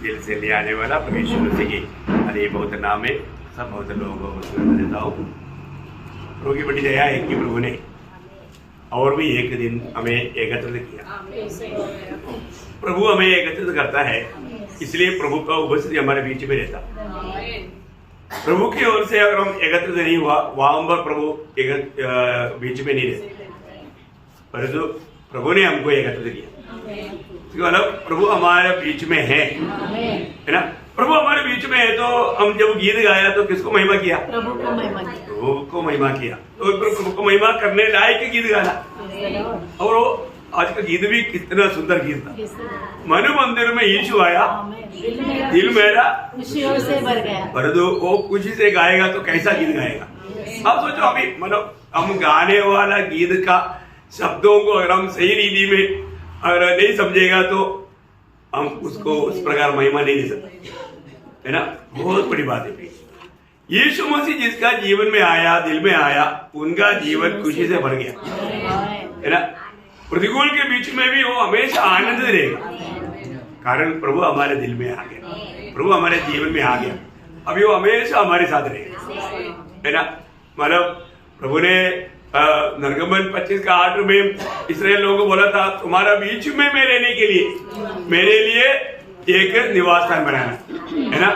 दिल से ले आने वाला परमेश्वर से ही अरे बहुत नाम है सब बहुत लोगों को देता हूँ। प्रभु की बड़ी दया है कि प्रभु ने और भी एक दिन हमें एकत्रित किया। प्रभु हमें एकत्रित करता है, इसलिए प्रभु का उपस्थिति हमारे बीच में रहता। प्रभु की ओर से अगर हम एकत्रित नहीं हुआ वहां पर प्रभु बीच में नहीं रहते, परंतु प्रभु ने हमको एकत्रित किया। मतलब प्रभु हमारे बीच में है ना। प्रभु हमारे बीच में है तो हम जब गीत गाया तो किसको महिमा किया? प्रभु को महिमा किया। प्रभु को महिमा किया। तो प्रभु को महिमा करने लायक गीत गाना। और वो आज का गीत भी कितना सुंदर गीत था। मनु मंदिर में यीशु आया, दिल मेरा खुशियों से भर गया। परंतु वो खुशी से गाएगा तो कैसा गीत गाएगा? अब सोचो, अभी मतलब हम गाने वाला गीत का शब्दों को अगर हम सही रीति में अगर नहीं समझेगा तो हम उसको उस प्रकार महिमा नहीं दे सकते, है ना। बहुत बड़ी बात है। यीशु मसीह जिसका जीवन में आया, दिल में आया, उनका जीवन खुशी से भर गया, है ना। प्रतिकूल के बीच में भी वो हमेशा आनंद रहेगा, कारण प्रभु हमारे दिल में आ गया, प्रभु हमारे जीवन में आ गया। अभी वो हमेशा हमारे साथ रहेगा, है ना। मतलब प्रभु ने निर्गमन 25:8 में इस्राएल लोगों को बोला था, तुम्हारा बीच में मैं रहने के लिए मेरे लिए एक निवास स्थान बनाना, है ना।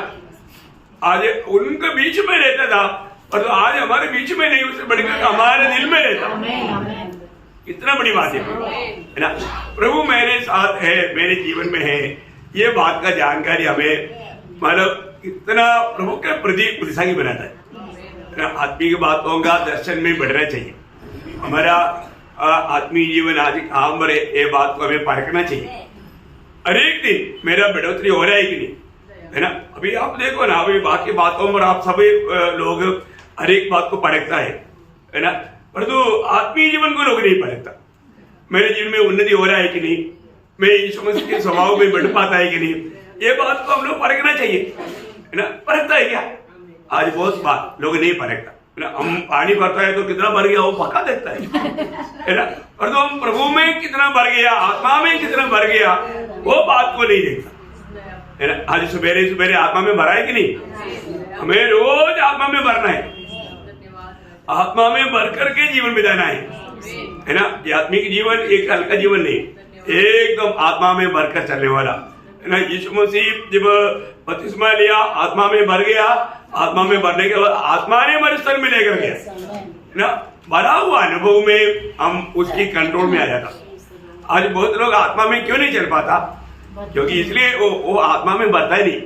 आज उनके बीच में रहता था, और तो आज हमारे बीच में नहीं, उससे बढ़कर हमारे दिल में रहता। इतना बड़ी बात है ना। प्रभु मेरे साथ है, मेरे जीवन में है, ये बात का जानकारी हमें मतलब इतना प्रभु के प्रति उत्साही बनाता है। आत्मीय बातों का दर्शन में बढ़ना चाहिए। हमारा आत्मीय जीवन आज कहाँ पर ये बात को हमें परखना चाहिए। हर एक दिन मेरा बढ़ोतरी हो रहा है कि नहीं, है ना। अभी आप देखो ना, अभी बाकी बातों पर आप सभी लोग हर एक बात को परखता है ना, परंतु आत्मीय जीवन को लोग नहीं परखता। मेरे जीवन में उन्नति हो रहा है कि नहीं, मैं यीशु मसीह के स्वभाव में बढ़ पाता है कि नहीं, ये बात को हम लोग परखना चाहिए, है ना। परखता है क्या? आज बहुत बात लोग नहीं परखता, है ना। हम पानी भरता है तो कितना भर गया वो पक्का देखता है ना। और तो हम प्रभु में कितना भर गया, आत्मा में कितना भर गया, वो बात को नहीं देखता, है ना। आज सवेरे सवेरे आत्मा में भरा है कि नहीं? हमें रोज आत्मा में भरना है, आत्मा में भर करके जीवन बिताना है ना। ये आत्मिक जीवन एक हल्का जीवन नहीं, एकदम आत्मा में भरकर चलने वाला, है ना। यीशु मसीह जब बपतिस्मा लिया, आत्मा में भर गया, आत्मा में भरने के बाद आत्मा ने हमारे स्तर में लेकर गया, है ना। भरा हुआ अनुभव में हम उसकी कंट्रोल में आ जाता। आज बहुत लोग आत्मा में क्यों नहीं चल पाता? क्योंकि इसलिए वो आत्मा में भरता ही नहीं,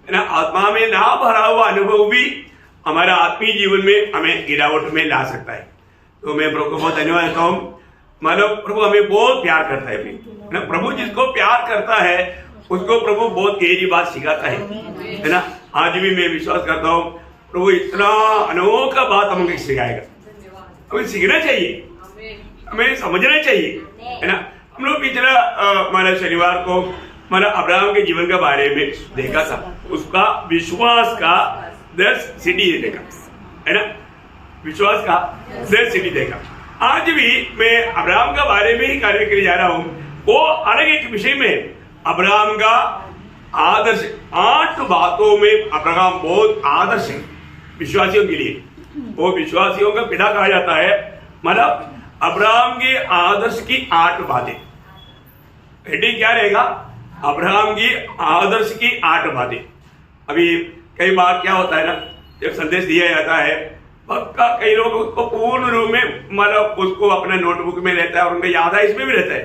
है ना। आत्मा में ना भरा हुआ अनुभव भी हमारा आत्मीय जीवन में हमें गिरावट में ला सकता है। तो मैं प्रभु को बहुत धन्यवाद देता हूँ। मतलब प्रभु हमें बहुत प्यार करता है ना। प्रभु जिसको प्यार करता है उसको प्रभु बहुत गहरी बात सिखाता है ना। आज भी मैं विश्वास करता हूँ प्रभु इतना अनोखा बात हमको सिखाएगा। हमें सीखना चाहिए, हमें समझना चाहिए, है ना। हम लोग पिछला हमारा शनिवार को हमारा अब्राहम के जीवन के बारे में देखा था, उसका विश्वास का 10 सीढ़ी देखा, है ना। विश्वास का 10 सीढ़ी देखा। आज भी मैं अब्राहम के बारे में ही कार्य करने जा रहा हूँ। वो अलग एक विषय में अब्राहम का आदर्श, 8 बातों में अब्राहम बहुत आदर्श है विश्वासियों के लिए। वो विश्वासियों का पिता कहा जाता है। मतलब अब्राहम के आदर्श की 8 बातें। हेडिंग क्या रहेगा? अब्राहम की आदर्श की 8 बातें। अभी कई बार क्या होता है ना, जब संदेश दिया जाता है पक्का कई लोग उसको पूर्ण रूप में मतलब उसको अपना नोटबुक में रहता है और उनका याद है इसमें भी रहता है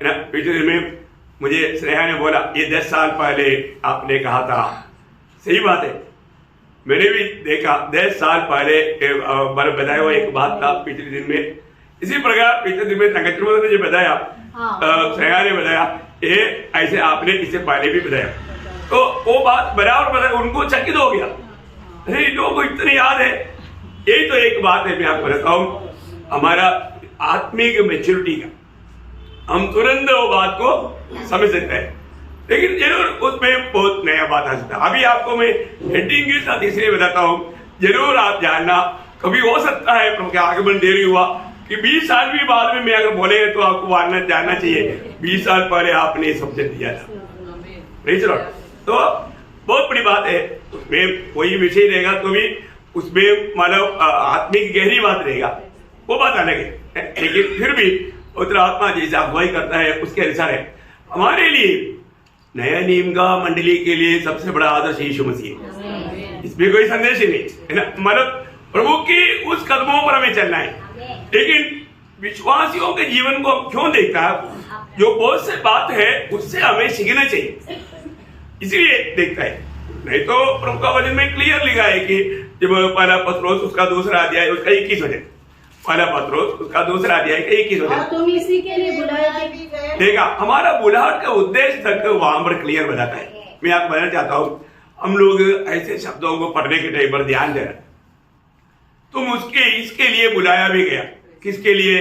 ना। पिछले दिन में मुझे स्नेहा ने बोला, ये 10 साल पहले आपने कहा था। सही बात है, मैंने भी देखा 10 साल पहले बताया हुआ एक बात था पिछले दिन में। इसी प्रकार पिछले दिन में संगठन ने जो बताया, स्नेहा ने बताया, ये ऐसे आपने इससे पहले भी बताया। तो वो बात बराबर बताया, उनको चकित हो गया, अरे लोगों को इतने याद है। यही तो एक बात है, मैं आपको बताऊं, हमारा आत्मिक मैच्योरिटी का हम तुरंत वो बात को समझ सकते हैं, लेकिन जरूर उसमें बहुत नया बात आ सकता है। अभी आपको मैं हेडिंग के साथ इसलिए बताता हूँ, जरूर आप जानना, कभी हो सकता है प्रभु के आगमन देरी हुआ कि 20 साल भी बाद में मैं अगर बोलेगा तो आपको जानना चाहिए 20 साल पहले आपने सब्जेक्ट दिया था। तो बहुत बड़ी बात है। उसमें कोई विषय रहेगा तो भी उसमें मानव आत्मिक गहरी बात रहेगा, वो बात अलग है। लेकिन फिर भी पवित्र आत्मा जैसे अगुवाई करता है उसके अनुसार है। हमारे लिए नया नियम का मंडली के लिए सबसे बड़ा आदर्श यीशु मसीह है, इसमें कोई संदेश ही नहीं है ना। मतलब प्रभु की उस कदमों पर हमें चलना है। लेकिन विश्वासियों के जीवन को क्यों देखता है, जो बहुत से बात है उससे हमें सीखना चाहिए, इसलिए देखता है। नहीं तो प्रभु का वचन में क्लियर लिखा है कि जब पहला पत्रोस उसका दूसरा अध्याय उसका 21 वचन, पहला पत्रोस उसका दूसरा अध्याय का 21 वचन, तुम इसी के लिए बुलाए गए। देखा हमारा बुलाहट का उद्देश्य तक वहां पर क्लियर बताता है। मैं आपको बताना चाहता हूँ, हम लोग ऐसे शब्दों को पढ़ने के टाइम पर ध्यान दे रहे, तुम उसके इसके लिए बुलाया भी गया, किसके लिए?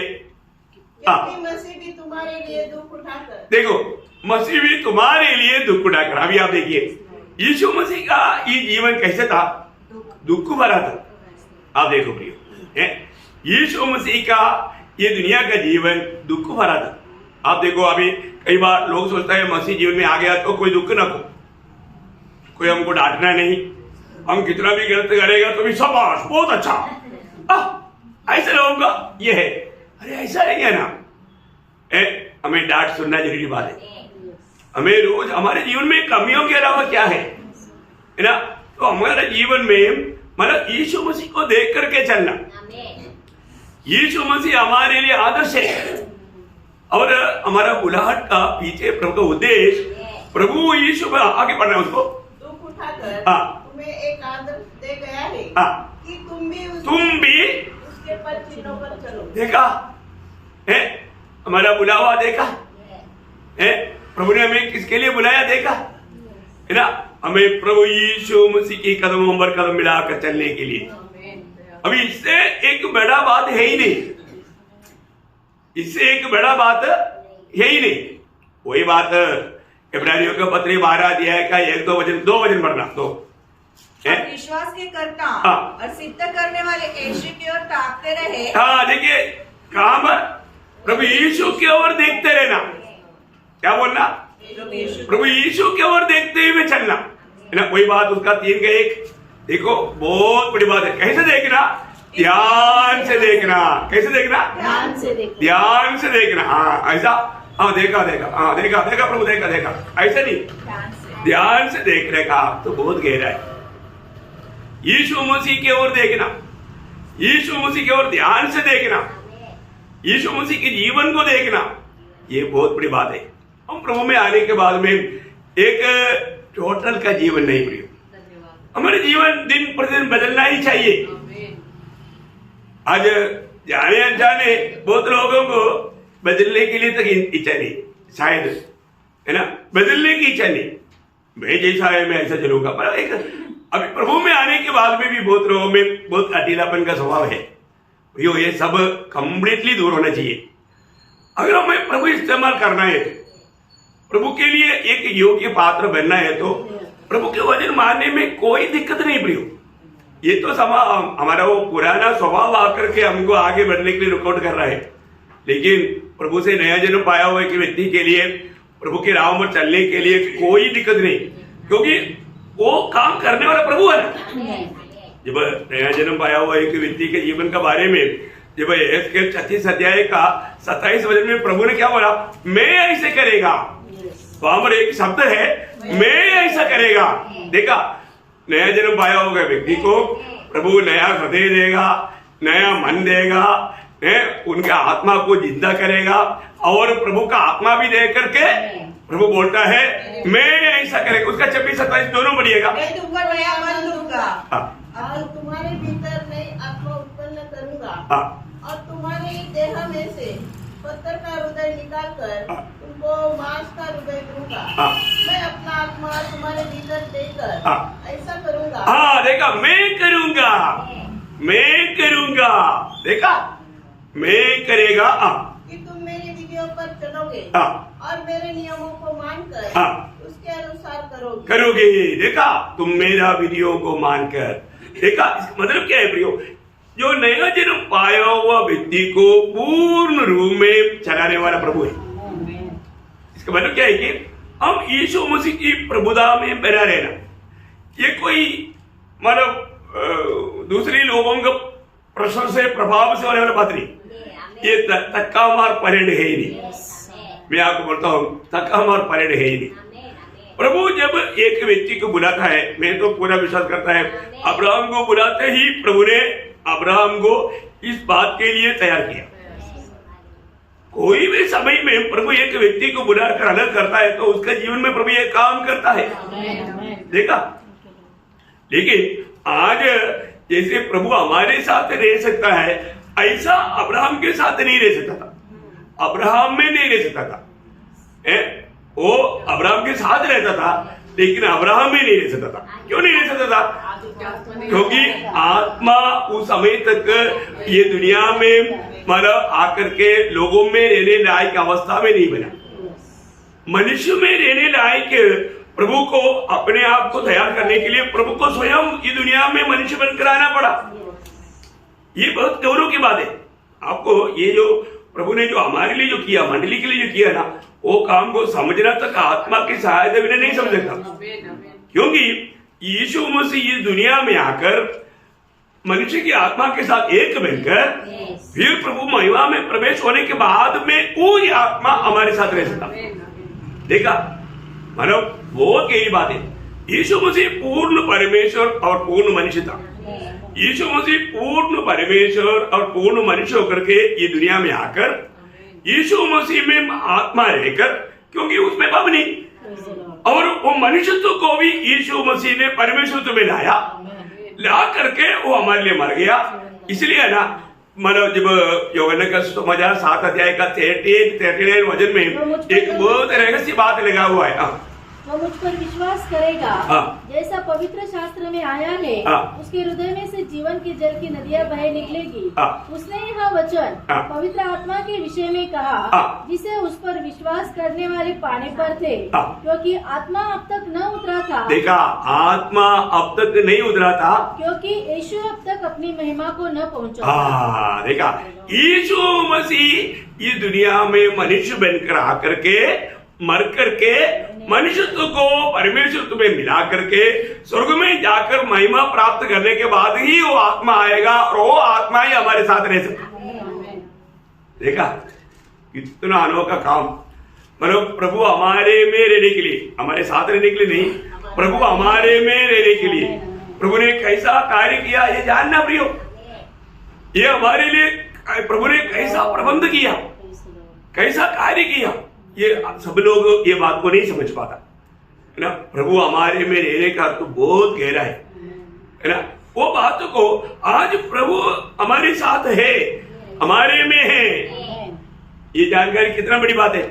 मसीह भी तुम्हारे लिए दुख उठाकर, देखो मसीह भी तुम्हारे लिए दुख उठाकर। अभी आप देखिए यीशु मसीह का ये जीवन कैसे था, दुख भरा था। आप देखो प्रियो, यीशु मसीह का ये दुनिया का जीवन दुख भरा था। आप देखो अभी कई बार लोग सोचता है मसीह जीवन में आ गया तो कोई दुख ना हो, कोई हमको डांटना नहीं, हम कितना भी गलत करेगा तो भी शाबाश बहुत अच्छा, ऐसे लोगों का ये है। अरे ऐसा नहीं है ना, हमें डांट सुनना जरूरी बात है। हमें रोज हमारे जीवन में कमियों के अलावा क्या है ना, तो हमारे जीवन में मतलब यीशु मसीह को देख करके चलना। यीशु मसीह हमारे लिए आदर्श है। और हमारा बुलाहट का पीछे प्रभु का उद्देश्य प्रभु यीशु पर आगे बढ़ना है, उसको दुख उठाकर तुम्हें एक आदर्श दे गया है कि तुम भी उसके पद चिन्हों पर चलो। देखा है हमारा बुलावा, देखा है प्रभु ने हमें किसके लिए बुलाया, देखा है ना, हमें प्रभु यीशु मसीह की कदमों पर कदम मिलाकर चलने के लिए। अभी इससे एक बड़ा बात है ही नहीं, इससे एक बड़ा बात है ही नहीं। वही बात इब्रानियों के पत्र 12 अध्याय का 1-2 वचन पढ़ना। तो विश्वास के कर्ता और सिद्ध करने वाले यीशु की ओर ताकते रहे। हाँ देखिए कहां पर, प्रभु यीशु की ओर देखते रहना। क्या बोलना? प्रभु यीशु की ओर देखते हुए चलना है ना। कोई बात उसका 3 का 1 देखो, बहुत बड़ी बात है। कैसे देखना? ध्यान से देखना। कैसे देखना? ध्यान से देखना, ध्यान से देखना। हाँ ऐसा, हाँ देखा प्रभु देखा, ऐसे नहीं, ध्यान से देखने का तो बहुत गहरा है। यीशु मसीह की ओर देखना, यीशु मसीह की ओर ध्यान से देखना, यीशु मसीह के जीवन को देखना, ये बहुत बड़ी बात है। हम प्रभु में आने के बाद में एक टोटल का जीवन नहीं प्रिय, हमारे जीवन दिन प्रतिदिन बदलना ही चाहिए। आज जाने अनजाने बहुत लोगों को बदलने के लिए तक इच्छा नहीं, शायद है ना, बदलने की इच्छा नहीं। मैं जैसा है मैं ऐसा चलूंगा, पर एक अभी प्रभु में आने के बाद में भी बहुत लोगों में बहुत अटीलापन का स्वभाव है। ये सब कंप्लीटली दूर होना चाहिए। अगर हमें प्रभु इस्तेमाल करना है, प्रभु के लिए एक योग्य पात्र बनना है, तो प्रभु के वचन मानने में कोई दिक्कत नहीं प्रियो। ये तो हमारा वो पुराना स्वभाव आकर के हमको आगे बढ़ने के लिए रुकावट कर रहा है। लेकिन प्रभु से नया जन्म पाया हुआ एक व्यक्ति के लिए प्रभु के राह पर चलने के लिए कोई दिक्कत नहीं, क्योंकि वो काम करने वाला प्रभु है ना। जब नया जन्म पाया हुआ एक व्यक्ति के जीवन के बारे में जब 36 अध्याय का 27 वचन में प्रभु ने क्या बोला, मैं ऐसे करेगा। वहां पर एक शब्द है, मैं ऐसा करेगा। देखा, नया जन्म पाया होगा व्यक्ति को प्रभु नया हृदय देगा, नया मन देगा, उनका आत्मा को जिंदा करेगा, और प्रभु का आत्मा भी दे करके प्रभु बोलता है मैं ऐसा करेगा। उसका 26-27 दोनों बढ़िएगा। मैं तुमको नया मन दूंगा और तुम्हारे भीतर नई आत्मा उत्पन्न करूंगा, और तुम्हारे देह में से पत्थर का हृदय निकालकर तुमको मांस का हृदय दूंगा। मैं अपना आत्मा तुम्हारे भीतर देकर ऐसा करूंगा। हाँ देखा, मैं करूंगा। देखा, मैं करेगा कि तुम मेरी विधियों पर चलोगे और मेरे नियमों को मानकर उसके अनुसार करोगे। देखा, तुम मेरा विधियों को मानकर। देखा, इसका मतलब क्या है प्रियो? जो नया जन्म पाया हुआ व्यक्ति को पूर्ण रूप में चलाने वाला प्रभु है। इसका मतलब क्या है कि हम यीशु मसीह की प्रभुता में बना रहना, ये कोई मतलब दूसरे लोगों के प्रश्न से प्रभाव से होने वाला बात नहीं, ये तक्का मार परेड है ही नहीं। मैं आपको बोलता हूँ तक्का मार परेड है ही नहीं। प्रभु जब एक व्यक्ति को बुलाता है, मैं तो पूरा विश्वास करता है अब्राहम को बुलाते ही प्रभु ने अब्राहम को इस बात के लिए तैयार किया। कोई भी समय में प्रभु एक व्यक्ति को बुलाकर अलग करता है तो उसके जीवन में प्रभु ये काम करता है, देखा। लेकिन आज जैसे प्रभु हमारे साथ रह सकता है, ऐसा अब्राहम के साथ नहीं रह सकता था, अब्राहम में नहीं रह सकता था। वो अब्राहम के साथ रहता था लेकिन अब्राहम में नहीं रह सकता था। क्यों नहीं रह सकता था? क्योंकि आत्मा उस समय तक ये दुनिया में मतलब आकर के लोगों में रहने लायक अवस्था में नहीं बना। मनुष्य में रहने लायक प्रभु को अपने आप को तैयार करने के लिए प्रभु को स्वयं ये दुनिया में मनुष्य बनकर आना पड़ा। ये बहुत गौरव की बात है। आपको ये जो प्रभु ने जो हमारे लिए जो किया, मंडली के लिए जो किया ना, वो काम को समझना तक आत्मा की सहायता बिना नहीं समझ सकता। क्योंकि यीशु मसीह इस दुनिया में आकर मनुष्य की आत्मा के साथ एक बनकर फिर प्रभु महिमा में प्रवेश होने के बाद में वो ये आत्मा हमारे साथ रह सकता। देखा, मतलब बहुत गहरी बात है। यीशु मसीह पूर्ण परमेश्वर और पूर्ण मनुष्य था। यीशु मसीह पूर्ण परमेश्वर और पूर्ण मनुष्य होकर के ये दुनिया में आकर यीशु मसीह में आत्मा रहकर, क्योंकि उसमें पाप नहीं, और वो मनुष्यत्व को भी यीशु मसीह ने परमेश्वर में ला करके वो हमारे लिए मर गया। इसलिए ना मतलब जब यूहन्ना का सुसमाचार 7 अध्याय का 39 वचन में एक बहुत रहस्य बात लगा हुआ है। वो मुझ पर विश्वास करेगा, जैसा पवित्र शास्त्र में आया है, उसके हृदय में से जीवन के जल की नदियां बह निकलेगी। उसने यह वचन पवित्र आत्मा के विषय में कहा, जिसे उस पर विश्वास करने वाले पाने पर थे, क्योंकि आत्मा अब तक न उतरा था। देखा, आत्मा अब तक नहीं उतरा था क्योंकि यीशु अब तक अपनी महिमा को न पहुंचा। देखा, यीशु मसीह इस दुनिया में मनुष्य बनकर आकर के मर करके मनुष्यत्व को परमेश्वर में मिला करके स्वर्ग में जाकर महिमा प्राप्त करने के बाद ही वो आत्मा आएगा और वो आत्मा ही हमारे साथ रह सकती। देखा कितना अनोखा काम। मतलब प्रभु हमारे में रहने के लिए, हमारे साथ रहने के लिए नहीं, प्रभु हमारे में रहने के लिए प्रभु ने कैसा कार्य किया ये जानना प्रियो। ये हमारे लिए प्रभु ने कैसा प्रबंध किया, कैसा कार्य किया, ये सब लोग ये बात को नहीं समझ पाता है ना। प्रभु हमारे में रहने का तो बहुत गहरा है ना। वो बात को आज प्रभु हमारे साथ है, हमारे में है, ये जानकारी कितना बड़ी बात है।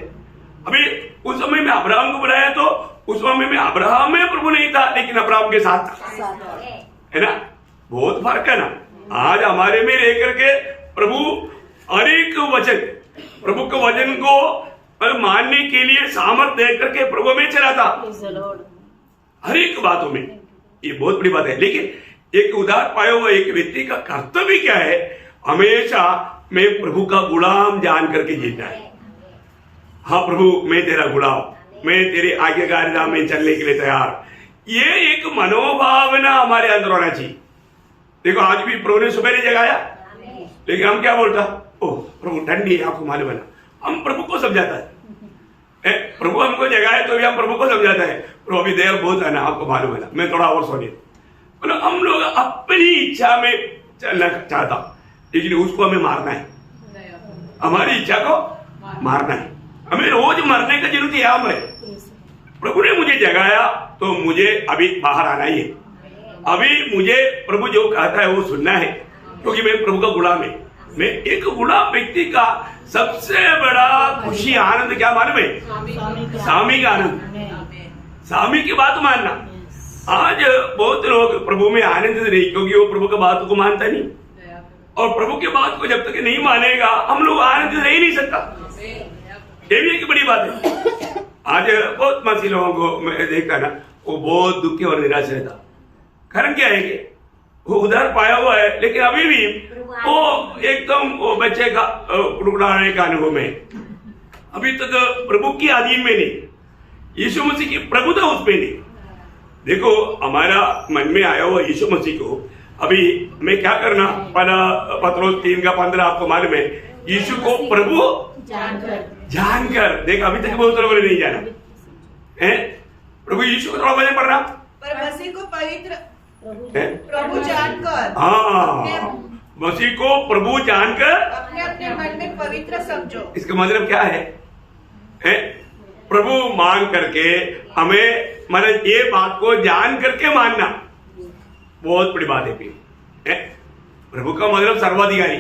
अभी उस समय में अब्राहम को बुलाया तो उस समय में अब्राहम में प्रभु नहीं था, लेकिन अब्राहम के साथ था, है ना। बहुत फर्क है ना। आज हमारे में रह करके प्रभु अनेक वचन, प्रभु के वचन को मानने के लिए सामर्थ्य दे करके प्रभु में चला था हर एक बातों में। ये बहुत बड़ी बात है। लेकिन एक उदार पाया हुआ एक व्यक्ति का कर्तव्य क्या है? हमेशा मैं प्रभु का गुलाम जान करके जीता है। हाँ प्रभु, मैं तेरा गुलाम, मैं तेरी आज्ञाकारिता में चलने के लिए तैयार। ये एक मनोभावना हमारे अंदर होना चाहिए। देखो आज भी प्रभु ने सुबह जगाया, लेकिन हम क्या बोलता, ओह प्रभु ठंडी है, आपको मालूम है ना। हम प्रभु को समझाता है, प्रभु हमको जगाए तो भी हम प्रभु को समझाता है, प्रभु अभी देर बहुत है ना, आपको मालूम है ना, मैं थोड़ा और सोने। मतलब हम लोग अपनी इच्छा में चलना चाहता, लेकिन उसको हमें मारना है, हमारी इच्छा को मारना है। हमें रोज मरने का जरूरत है हमें। प्रभु ने मुझे जगाया तो मुझे अभी बाहर आना ही है। अभी मुझे प्रभु जो कहता है वो सुनना है, क्योंकि मैं प्रभु का गुलाम है। मैं एक गुलाम व्यक्ति का सबसे बड़ा खुशी आनंद क्या मालूम है? स्वामी का आनंद, स्वामी की बात मानना। आज बहुत लोग प्रभु में आनंद नहीं, क्योंकि वो प्रभु की बात को मानता नहीं, और प्रभु की बात को जब तक नहीं मानेगा हम लोग आनंद रह नहीं सकता। ये भी एक बड़ी बात है। आज बहुत मसीह लोगों को मैं देखता ना, वो बहुत दुखी और निराश रहता। कारण क्या है कि वो उधर पाया हुआ है, लेकिन अभी भी वो एकदम वो बच्चे का टुकड़ाने का अनुभव में, अभी तक प्रभु की अधीन में नहीं। यीशु मसीह की प्रभुता उस पे नहीं। देखो हमारा मन में आया हुआ यीशु मसीह को अभी हमें क्या करना, पत्रोस 3:15 आपको मालूम है, यीशु को प्रभु जानकर। देख अभी तक बहुत लोगों ने नहीं जाना है प्रभु यीशु को। थोड़ा वजन पढ़ना, पर मसीह को पवित्र प्रभु जानकर, हाँ मसीह को प्रभु जानकर अपने अपने मन में पवित्र समझो। इसका मतलब क्या है? प्रभु मान करके हमें, मतलब ये बात को जान करके मानना बहुत बड़ी बात है। प्रभु का मतलब सर्वाधिकारी।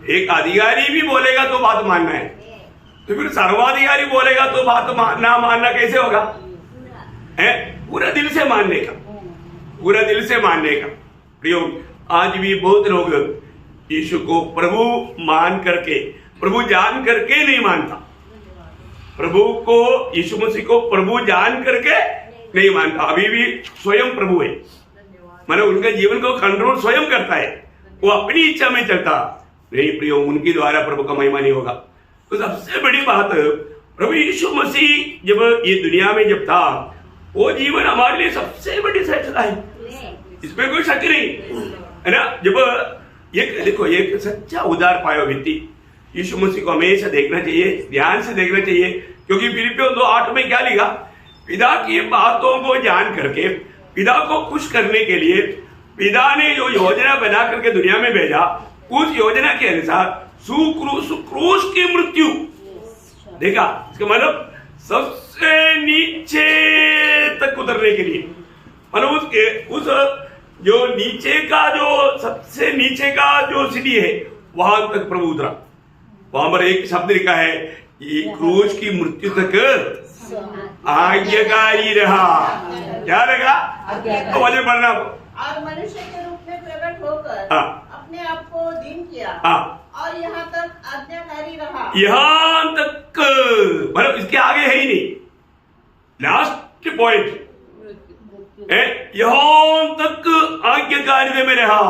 एक अधिकारी भी बोलेगा तो बात मानना है, तो फिर सर्वाधिकारी बोलेगा तो बात ना मानना कैसे होगा? पूरा दिल से मानने का, पूरा दिल से मानने का। प्रियो, आज भी बहुत लोग यीशु को प्रभु मान करके, प्रभु जान करके नहीं मानता। प्रभु को, यीशु मसीह को प्रभु जान करके नहीं मानता। अभी भी स्वयं प्रभु है, मतलब उनके जीवन को कंट्रोल स्वयं करता है, वो अपनी इच्छा में चलता नहीं। प्रियो, उनके द्वारा प्रभु का महिमा नहीं होगा। तो सबसे बड़ी बात, प्रभु यीशु मसीह जब ये दुनिया में जब था, वो जीवन हमारे लिए सबसे बड़ी श्रेष्ठता है, इसमें कोई शक नहीं है ना। जब एक देखो, एक सच्चा उदार पाया व्यक्ति यीशु मसीह को हमेशा देखना चाहिए, ध्यान से देखना चाहिए, क्योंकि फिलिपियों 2:8 में क्या लिखा? पिता की बातों को जान करके पिता को खुश करने के लिए पिता ने जो योजना बना करके दुनिया में भेजा, उस योजना के अनुसार क्रूस की मृत्यु। देखा, इसका मतलब सबसे नीचे तक उतरने के लिए, मतलब उसके उस जो नीचे का, जो सबसे नीचे का जो सीढ़ी है, वहां तक प्रभु उतरा। वहां पर एक शब्द लिखा है, ये क्रूस की मृत्यु तक आज्ञाकारी रहा। क्या लगा? तो वजन पढ़ना। और मनुष्य के रूप में प्रकट होकर अपने आप को दीन किया और यहाँ तक आज्ञाकारी रहा। यहाँ तक, मतलब इसके आगे है ही नहीं, लास्ट पॉइंट है, यहाँ तक आज्ञाकारी में रहा।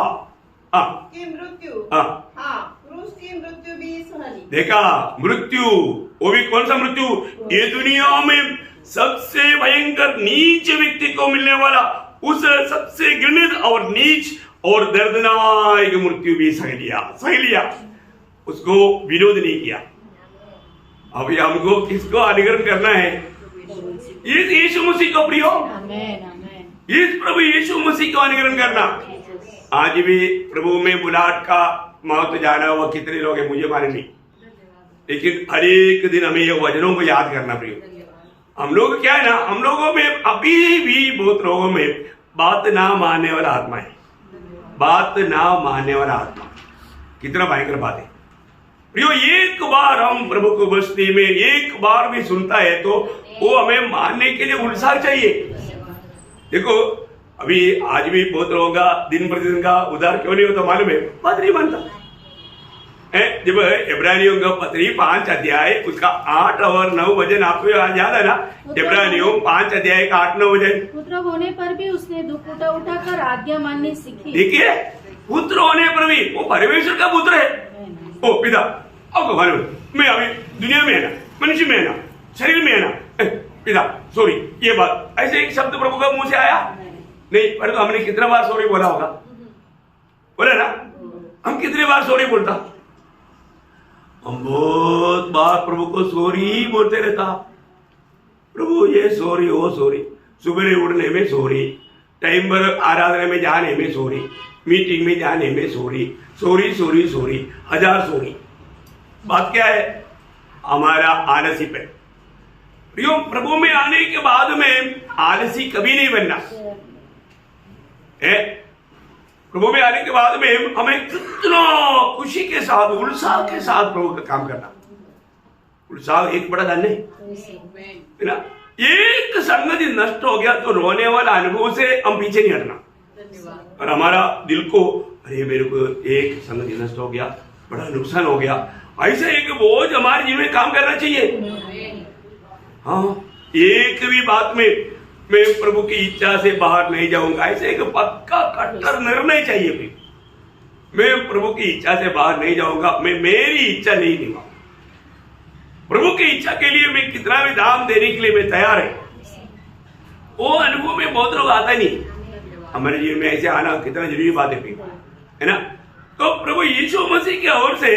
की मृत्यु, क्रूस की मृत्यु भी सहनी। देखा, मृत्यु, वो भी कौन सा मृत्यु? ये दुनिया में सबसे भयंकर नीच व्यक्ति को मिलने वाला, उस सबसे घृणित और नीच और दर्दनाक मृत्यु भी सह लिया, उसको विरोध नहीं किया। अभी हमको किसको अनुकरण करना है? इस यीशु मसीह को। प्रियो, इस प्रभु यीशु मसीह को अनुकरण करना। आज भी प्रभु में बुलाहट का महत्व जाना हुआ कितने लोग हैं मुझे मालूम नहीं, लेकिन हर एक दिन हमें ये वचनों को याद करना। प्रियो, हम लोग क्या है ना, हम लोगों में अभी भी बहुत लोगों में बात ना मानने वाला आत्मा है, बात ना मानने वाला आत्मा। कितना भयंकर बात है प्रियो। एक बार हम प्रभु को बस्ती में एक बार भी सुनता है तो वो हमें मानने के लिए उत्साह चाहिए। देखो, अभी आज भी बहुत लोगों का दिन प्रतिदिन का उद्धार क्यों नहीं होता मालूम है? बात नहीं मानता। जब इब्रानियों का पत्री 5 अध्याय उसका 8 और 9 वचन आपको याद है ना? इब्रानियों 5 अध्याय का 8-9 वचन। पुत्र होने पर भी उसने दुख उठाकर आज्ञा माननी सीखी। देखिए, पुत्र होने पर भी वो परमेश्वर का पुत्र है। ओ पिता, आपको मालूम, मैं अभी दुनिया में है ना, मनुष्य में है ना, शरीर में है ना, पिता सॉरी, ये बात ऐसे एक शब्द प्रभु का मुंह से आया नहीं, पर तो हमने कितना बार सॉरी बोला होगा? बोला ना? हम कितने बार सॉरी बोलता? हम बहुत बार प्रभु को सॉरी बोलते रहता। प्रभु ये सॉरी, वो सॉरी, सुबह उठने में सॉरी, टाइम पर आराधना में जाने में सॉरी, मीटिंग में जाने में sorry, sorry sorry sorry, 1000 sorry. बात क्या है? हमारा आलसी पे। प्रियो, प्रभु में आने के बाद में आलसी कभी नहीं बनना है। प्रभु में आने के बाद में हमें कितना खुशी के साथ, उत्साह के साथ प्रभु का काम करना। उत्साह एक बड़ा धन है ना। एक संगति नष्ट हो गया तो रोने वाला अनुभव से हम पीछे नहीं हटना, और हमारा दिल को, अरे मेरे को एक संगति नष्ट हो गया, बड़ा नुकसान हो गया, ऐसे एक बोझ हमारे जीवन में काम करना चाहिए। हाँ, एक भी बात में मैं प्रभु की इच्छा से बाहर नहीं जाऊंगा, ऐसे एक पक्का कट्टर निर्णय चाहिए भी। मैं प्रभु की इच्छा से बाहर नहीं जाऊंगा, मैं मेरी इच्छा नहीं दूंगा। प्रभु की इच्छा के लिए मैं कितना भी दाम देने के लिए मैं तैयार है। वो अनुभव में बहुत लोग आता नहीं। हमारे जीवन में ऐसे आना कितना जरूरी बात है ना। तो प्रभु यीशु मसीह की ओर से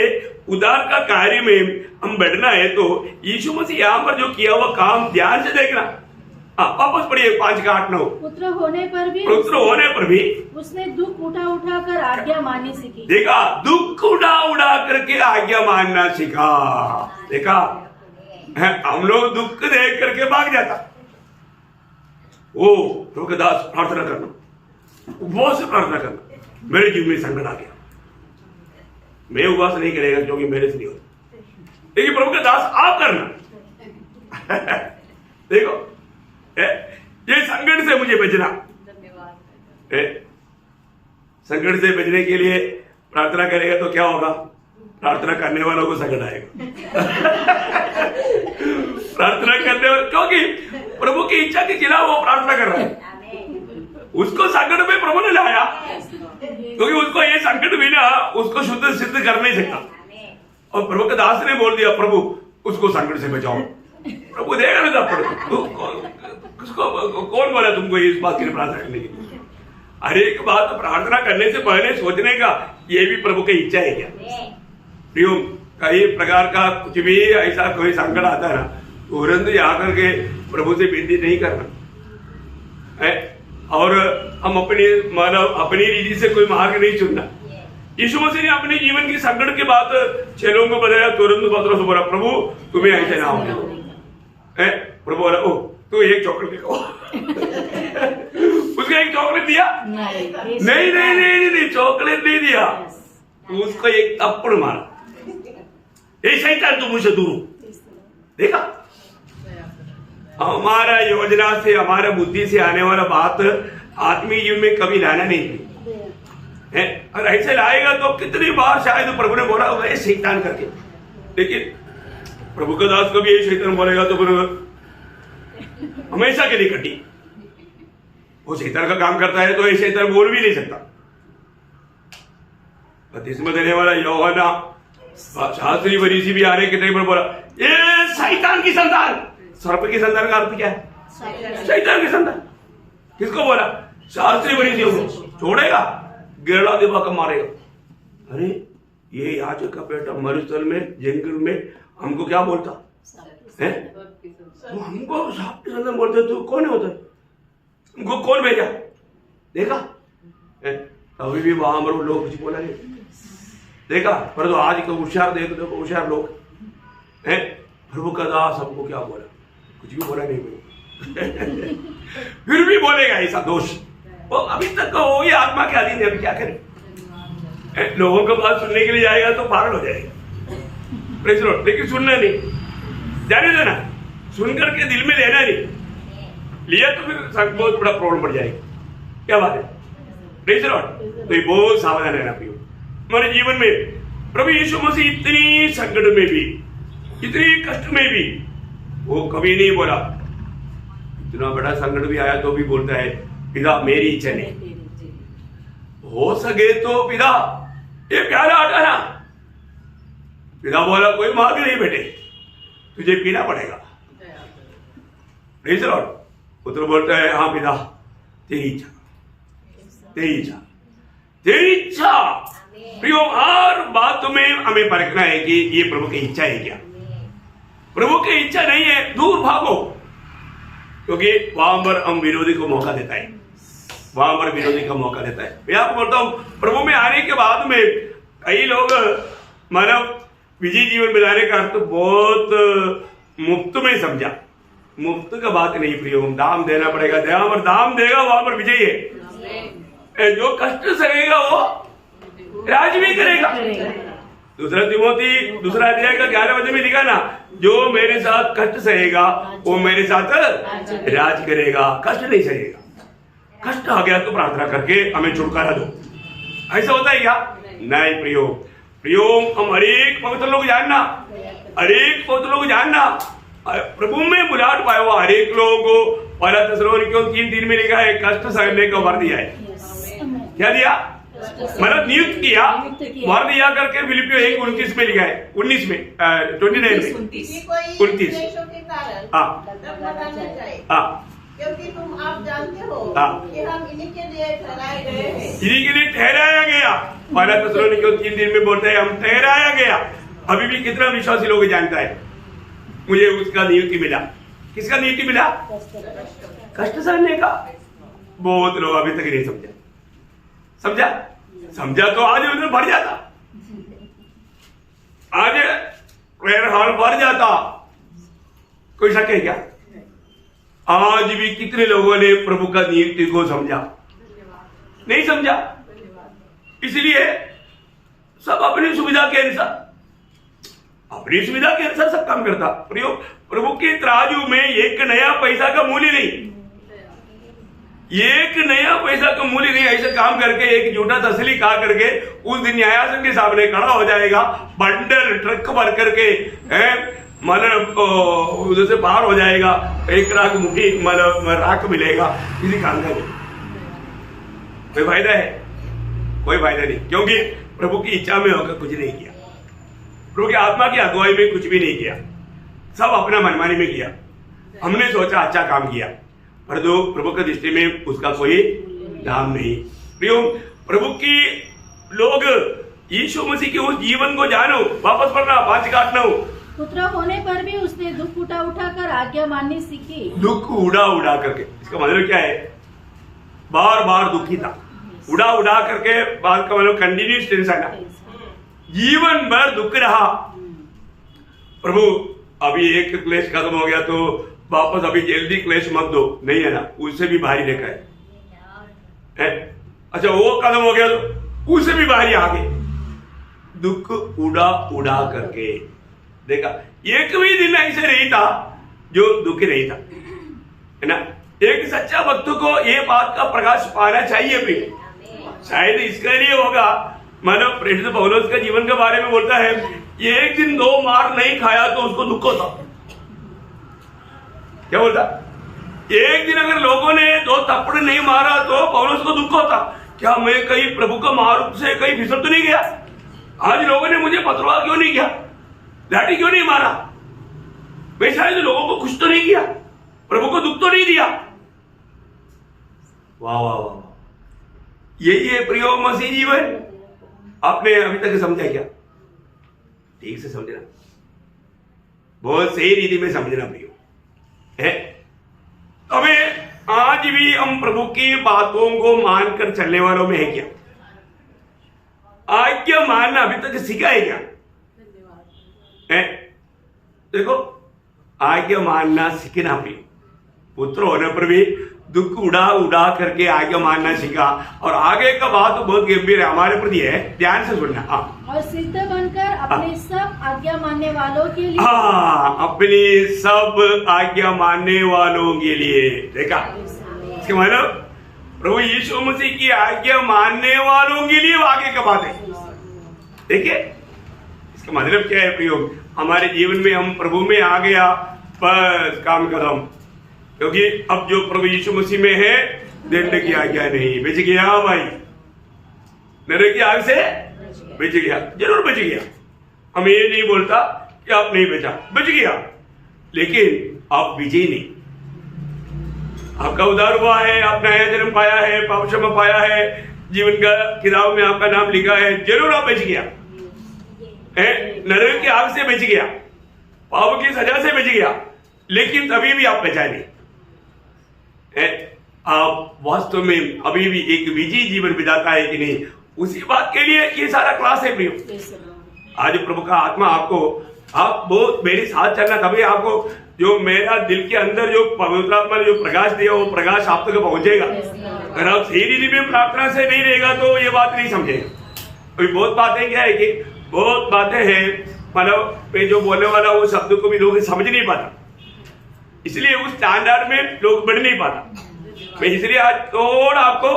उद्धार का कार्य में हम बढ़ना है, तो यीशु मसीह यहाँ पर जो किया हुआ काम ध्यान से देखना। वापस पढ़िए 5:8-9। पुत्र होने पर भी उसने दुख उठा कर आज्ञा माननी सीखी। देखा, दुख उड़ा करके आज्ञा मानना सीखा। देखा, हम लोग दुख देख करके भाग जाता। ओ प्रभु के दास प्रार्थना करना, उपवास से प्रार्थना करना, मेरे जीवन में संकट आ गया, मैं उपवास नहीं करेगा क्योंकि मेरे से नहीं होता। लेकिन प्रभु के दास आप करना। देखो, ये संकट से मुझे बचना, संकट से बचने के लिए प्रार्थना करेगा तो क्या होगा? प्रार्थना करने वालों को संकट आएगा। प्रार्थना करने वाले, क्योंकि प्रभु की इच्छा के खिलाफ वो प्रार्थना कर रहा है। उसको संकट में प्रभु ने लाया, क्योंकि उसको ये संकट भी ना उसको शुद्ध सिद्ध कर नहीं सकता। और प्रभु के दास ने बोल दिया, प्रभु उसको संकट से बचाओ। प्रभु देगा ना कौन बोला तुमको इस बात के लिए प्रार्थना करने की? हर एक बात प्रार्थना करने से पहले सोचने का ये भी प्रभु की इच्छा है क्या? प्रियो, कई प्रकार का कुछ भी ऐसा कोई संकट आता है ना, तुरंत आकर के प्रभु से विनती नहीं करना है, और हम अपनी रीति से कोई मार्ग नहीं चुनना। यीशु मसीह ने अपने जीवन की संकट के बाद चेलों को बताया, तुरंत पतरस बोला, प्रभु तुम्हें ऐसे ना हो। प्रभु बोला, ओ तू एक चॉकलेट दिखाओ। उसको एक चॉकलेट दिया? नहीं, चॉकलेट नहीं दिया। उसको एक थप्पड़ मारा, ये शैतान तू मुझसे दूर हो। देखा, हमारा योजना से, हमारा बुद्धि से आने वाला बात आत्मीय जीवन में कभी लाना नहीं है। और ऐसे लाएगा तो कितनी बार शायद प्रभु ने बोला होगा ये शैतान करके, लेकिन प्रभु का दास कभी ये शैतान बोलेगा तो फिर हमेशा के लिए कटी। वो शैतान का काम करता है तो ये शैतान बोल भी नहीं सकता। बपतिस्मा देने वाला यूहन्ना शास्त्री फरीसी भी आने के टाइम पर बोला, ये शैतान की संतान। सर्प की संतान का अर्थ क्या है? शैतान की संतान। किसको बोला? शास्त्री फरीसियों को। छोड़ेगा, गिरड़ा दिवा का मारेगा। अरे ये याजक का बेटा मरुस्थल में, जंगल में हमको क्या बोलता है? तो हमको साफ संतान बोलते, तू कौन होता है? हमको कौन भेजा? देखा, अभी भी वहां पर लोग कुछ बोला नहीं। देखा, पर तो आज का होशियार देखो, होशियार लोग हैं। प्रभु का दास हमको क्या बोला? कुछ भी बोला नहीं। फिर भी बोलेगा ऐसा दोष। वो अभी तक वो ही आत्मा के अधीन है, अभी क्या करें? लोगों के पास सुनने के लिए जाएगा तो पागल हो जाएगा। Praise Lord. लेकिन सुनना नहीं, जाने देना, सुन करके दिल में लेना नहीं। लिया तो फिर बहुत बड़ा प्रॉब्लम पड़ जाएगा। क्या बात है? Praise Lord. तो ये बहुत सावधान रहना प्रियो। हमारे जीवन में प्रभु यीशु मसीह इतनी संकट में भी, इतनी कष्ट में भी वो कभी नहीं बोला। इतना बड़ा संकट भी आया तो भी बोलता है, पिता मेरी इच्छा नहीं, हो सके तो पिता ये प्याला हटाना। पिता बोला कोई मार्ग नहीं बेटे, तुझे पीना पड़ेगा। Praise Lord. पुत्र बोलता है, हाँ पिता तेरी इच्छा, तेरी इच्छा, तेरी इच्छा। प्रियो, हर बात में हमें परखना है कि ये प्रभु की इच्छा है क्या। प्रभु की इच्छा नहीं है, दूर भागो, क्योंकि वहां पर हम विरोधी को मौका देता है, वहां पर विरोधी का मौका देता है। मैं आपको बोलता हूं, प्रभु में आने के बाद में कई लोग मानव विजय जीवन बिताने का अर्थ बहुत मुफ्त में समझा। मुफ्त का बात नहीं प्रियो, दाम देना पड़ेगा। जहां पर दाम देगा वहां पर विजय है। जो कष्ट सहेगा वो राज भी करेगा। दूसरा तिमोथी दूसरा अध्याय का 11 वचन में लिखा ना, जो मेरे साथ कष्ट सहेगा वो मेरे साथ राज करेगा। कष्ट नहीं सहेगा। कष्ट आ गया तो प्रार्थना करके हमें छुटकारा दो, ऐसा होता है क्या? नहीं प्रियो। प्रियो, हम हरेक पवित्र लोग जानना, हरेक पवित्र लोग जानना, प्रभु में बुलाहट पाया हुआ हरेक लोगों को पहला थिस्सलुनीकियों 3:3 में लिखा है, कष्ट सहने का वर दिया है। क्या दिया? मतलब नियुक्त किया, वर दिया करके फिलिपियो 1:29 में लिखा है, 19 में 29 में कि कोई 29 क्लेशों के कारण हाँ डगमगा न जाए, हाँ क्योंकि तुम आप जानते हो हाँ। कि हम इन्हीं के लिए ठहराए गए हैं। इन्हीं के लिए ठहराया गया। पहला थिस्सलुनीकियों 3 में बोलते हैं हम ठहराया गया। अभी भी कितना विश्वासी लोग जानता है मुझे उसका नियुक्ति मिला। किसका नियुक्ति मिला? कष्ट सहने का। बहुत लोग अभी तक नहीं समझा तो आज उन्हें भर जाता, आज प्रेयर हॉल भर जाता। कोई शक है क्या? आज भी कितने लोगों ने प्रभु का नियुक्ति को समझा? नहीं समझा। इसलिए सब अपनी सुविधा के अनुसार सब काम करता। प्रभु के तराजू में एक नया पैसा का मूल्य नहीं, एक नया पैसा का मूल्य नहीं। ऐसे काम करके एक झूठा तसली खा करके उस दिन न्यायासन के सामने खड़ा हो जाएगा, बंडल ट्रक भर करके मतलब उधर से बाहर हो जाएगा, 1 लाख मुट्ठी मतलब राख मिलेगा। किसी काम का नहीं, कोई फायदा है? कोई फायदा नहीं, क्योंकि प्रभु की इच्छा में होकर कुछ नहीं किया, प्रभु की आत्मा की अगुवाई में कुछ भी नहीं किया, सब अपना मनमानी में किया। हमने सोचा अच्छा काम किया, पर जो प्रभु की दृष्टि में उसका कोई दाम नहीं। प्रभु की लोग यीशु मसीह के उस जीवन को जानो। वापस पढ़ना 5:8-9। पुत्र होने पर भी उसने दुख उठा कर आज्ञा माननी सीखी। दुख उड़ा करके, इसका मतलब क्या है? बार बार दुखी था, उड़ा करके। बात का मतलब कंटिन्यूस टेंस है ना, जीवन भर दुख रहा। प्रभु अभी एक क्लेश खत्म हो गया तो वापस अभी जल्दी क्लेश मत दो, नहीं है ना, उससे भी भारी देखा है। अच्छा वो खत्म हो गया तो उससे भी भारी आगे दुख उड़ा करके देखा। एक भी दिन ऐसे नहीं था जो दुखी नहीं था, है ना। एक सच्चा भक्त को ये बात का प्रकाश पाना चाहिए भी, शायद इसके लिए होगा। मानो प्रेरित पौलुस का जीवन के बारे में बोलता है, एक दिन 2 मार नहीं खाया तो उसको दुख होता। क्या बोलता? एक दिन अगर लोगों ने 2 थप्पड़ नहीं मारा तो पौलुस को दुख होता। क्या मैं कहीं प्रभु का मार से कहीं फिसल तो नहीं गया? आज लोगों ने मुझे पथरवाह क्यों नहीं किया, लाठी क्यों नहीं मारा? मैं शायद लोगों को खुश तो नहीं किया, प्रभु को दुख तो नहीं दिया। वाह वाह वाह, यही है प्रियो मसीह जीवन। आपने अभी तक समझा क्या? ठीक से समझना, बहुत सही रीति में समझना प्रियो है। हमें आज भी हम प्रभु की बातों को मानकर चलने वालों में है क्या? आज्ञा मानना अभी तक सीखा है क्या? देखो, आज्ञा मानना सीखना भी, पुत्र होने पर भी दुख उड़ा करके आज्ञा मानना सीखा। और आगे का बात तो बहुत गंभीर है, हमारे प्रति है, ध्यान से सुनना। और सिद्ध बनकर अपने सब आज्ञा मानने वालों के लिए, अपनी सब आज्ञा मानने वालों के लिए। देखा इसके मतलब प्रभु यीशु मसीह की आज्ञा मानने वालों के लिए आगे का बात है। देखिए इसका मतलब क्या है प्रियो? हमारे जीवन में हम प्रभु में आ गया, बस काम खत्म। क्योंकि अब जो प्रभु यीशु मसीह में है, दंड की आज्ञा नहीं। बच गया भाई, नरक की आग से बच गया, जरूर बच गया। हम ये नहीं बोलता कि आप नहीं बचा, बच गया, लेकिन आप विजयी नहीं। आपका उद्धार हुआ है, आप नया जन्म पाया है, पाप क्षमा पाया है, जीवन का किताब में आपका नाम लिखा है, जरूर आप बच गया। नरक की आग से बच गया, पाप की सजा से बच गया, लेकिन अभी भी आप बचा नहीं। आप वास्तव में अभी भी एक विजयी जीवन बिताता है कि नहीं, उसी बात के लिए ये सारा क्लास है प्रियो। आज प्रभु का आत्मा आपको, आप बहुत मेरे साथ चलना, तभी आपको जो मेरा दिल के अंदर जो पवित्र आत्मा ने जो प्रकाश दिया, वो प्रकाश आप तक पहुंचेगा। अगर आप सही रीति में प्रार्थना से नहीं रहेगा तो ये बात नहीं समझेगा। अभी बहुत बातें क्या है कि बहुत बातें हैं, मतलब जो बोलने वाला वो शब्द को भी लोग समझ नहीं पाता, इसलिए उस स्टैंडर्ड में लोग बढ़ नहीं पाता। मैं इसलिए आज थोड़ा आपको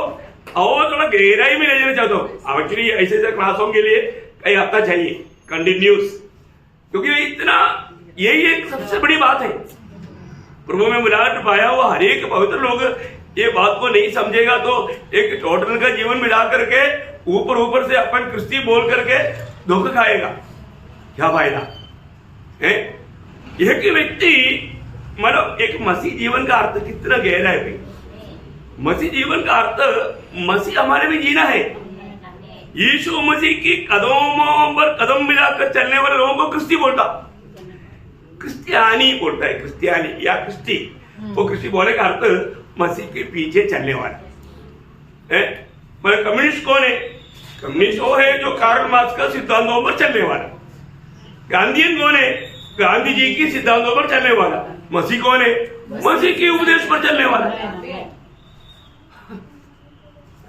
और थोड़ा गहराई में ले जाना चाहता हूँ। एक्चुअली ऐसे क्लासों के लिए कई हफ्ता चाहिए कंटिन्यूस, क्योंकि इतना यही एक सबसे बड़ी बात है। प्रभु में मिलावट पाया हुआ हर एक पवित्र लोग ये बात को नहीं समझेगा तो एक टोटल का जीवन मिला करके ऊपर ऊपर से अपन क्रिस्ती बोल करके धोखा खाएगा, क्या फायदा है? एक व्यक्ति मतलब एक मसीह जीवन का अर्थ कितना गहरा है भाई। मसीह जीवन का अर्थ मसीह हमारे में जीना है। यीशु मसीह की कदमों पर कदम मिलाकर चलने वाले लोगों को क्रिस्ती बोलता, क्रिस्टियानी बोलता है, क्रिस्टियानी या क्रिस्टी। वो क्रिस्टी बोले का अर्थ मसीह के पीछे चलने वाला है। मतलब कम्युनिस्ट कौन है? कम्युनिस्ट वो है जो कार्ल मार्क्स का सिद्धांतों पर चलने वाला। गांधीयन कौन है? गांधी जी की सिद्धांतों पर चलने वाला। मसीह कौन है? मसीह के उपदेश पर चलने वाला।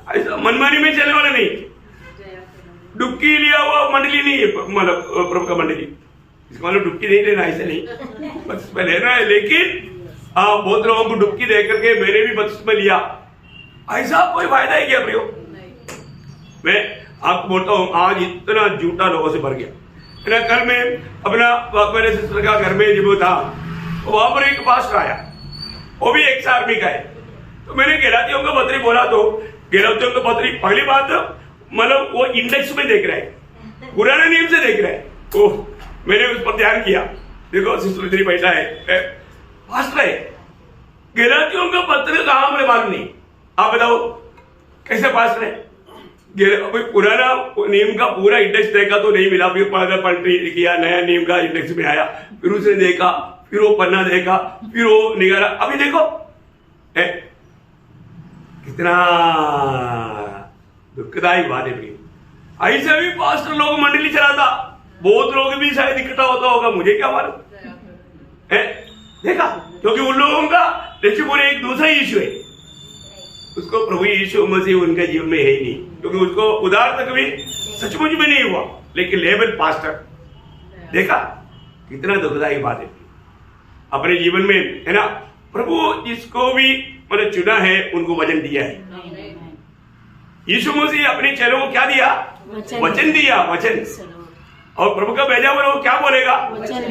ऐसा मनमानी में चलने वाला नहीं, डुबकी लिया हुआ मंडली नहीं है, मतलब प्रभु का मंडली। इसका मतलब डुबकी नहीं लेना, ऐसे नहीं, बपतिस्मा लेना है। लेकिन बहुत लोगों को डुबकी दे करके मैंने भी बपतिस्मा लिया, ऐसा कोई फायदा है क्या प्रियो? मैं आपको बोलता हूँ आज इतना झूठा लोगों से भर गया है ना। कल मैं अपना मेरे सिस्टर का घर में जब था, वहां पर एक पास्टर आया, वो भी एक्स आर्मी का है। तो मैंने गेलातियों का पत्री बोला, तो गेलातियों का पत्री पहली बात मतलब वो इंडेक्स में देख रहा है, पुराने नियम से देख रहा है। ओह, मैंने उस पर ध्यान किया, देखो सिस्टर इतनी बैठा है, पास्टर है, गेलातियों का पत्र कहाँ मुझे मालूम नहीं। आप बताओ कैसे पास्टर है? पुराना नियम का पूरा इंडेक्स देखा तो नहीं मिला, फिर पलटी किया, नया नियम का इंडेक्स में आया, फिर उसने देखा, फिर वो पन्ना देखा, फिर वो निकाला। अभी देखो कितना दुखदायी बात है। ऐसे भी पास्टर लोग मंडली चलाता, बहुत लोग भी शायद इकट्ठा होता होगा, मुझे क्या मालूम है? देखा, क्योंकि उन लोगों का दृष्टिकोण एक दूसरा इश्यू है, उसको प्रभु यीशु मसीह उनके जीवन में है ही नहीं, क्योंकि उसको उधार तक भी सचमुच में नहीं हुआ, लेकिन लेबल पास्टर। देखा कितना दुखदायी बात है अपने जीवन में, है ना। प्रभु जिसको भी मतलब चुना है उनको वचन दिया है। यीशु मसीह अपने चेलों को क्या दिया? वचन दिया, वचन। और प्रभु का भेजा हुआ वो क्या बोलेगा?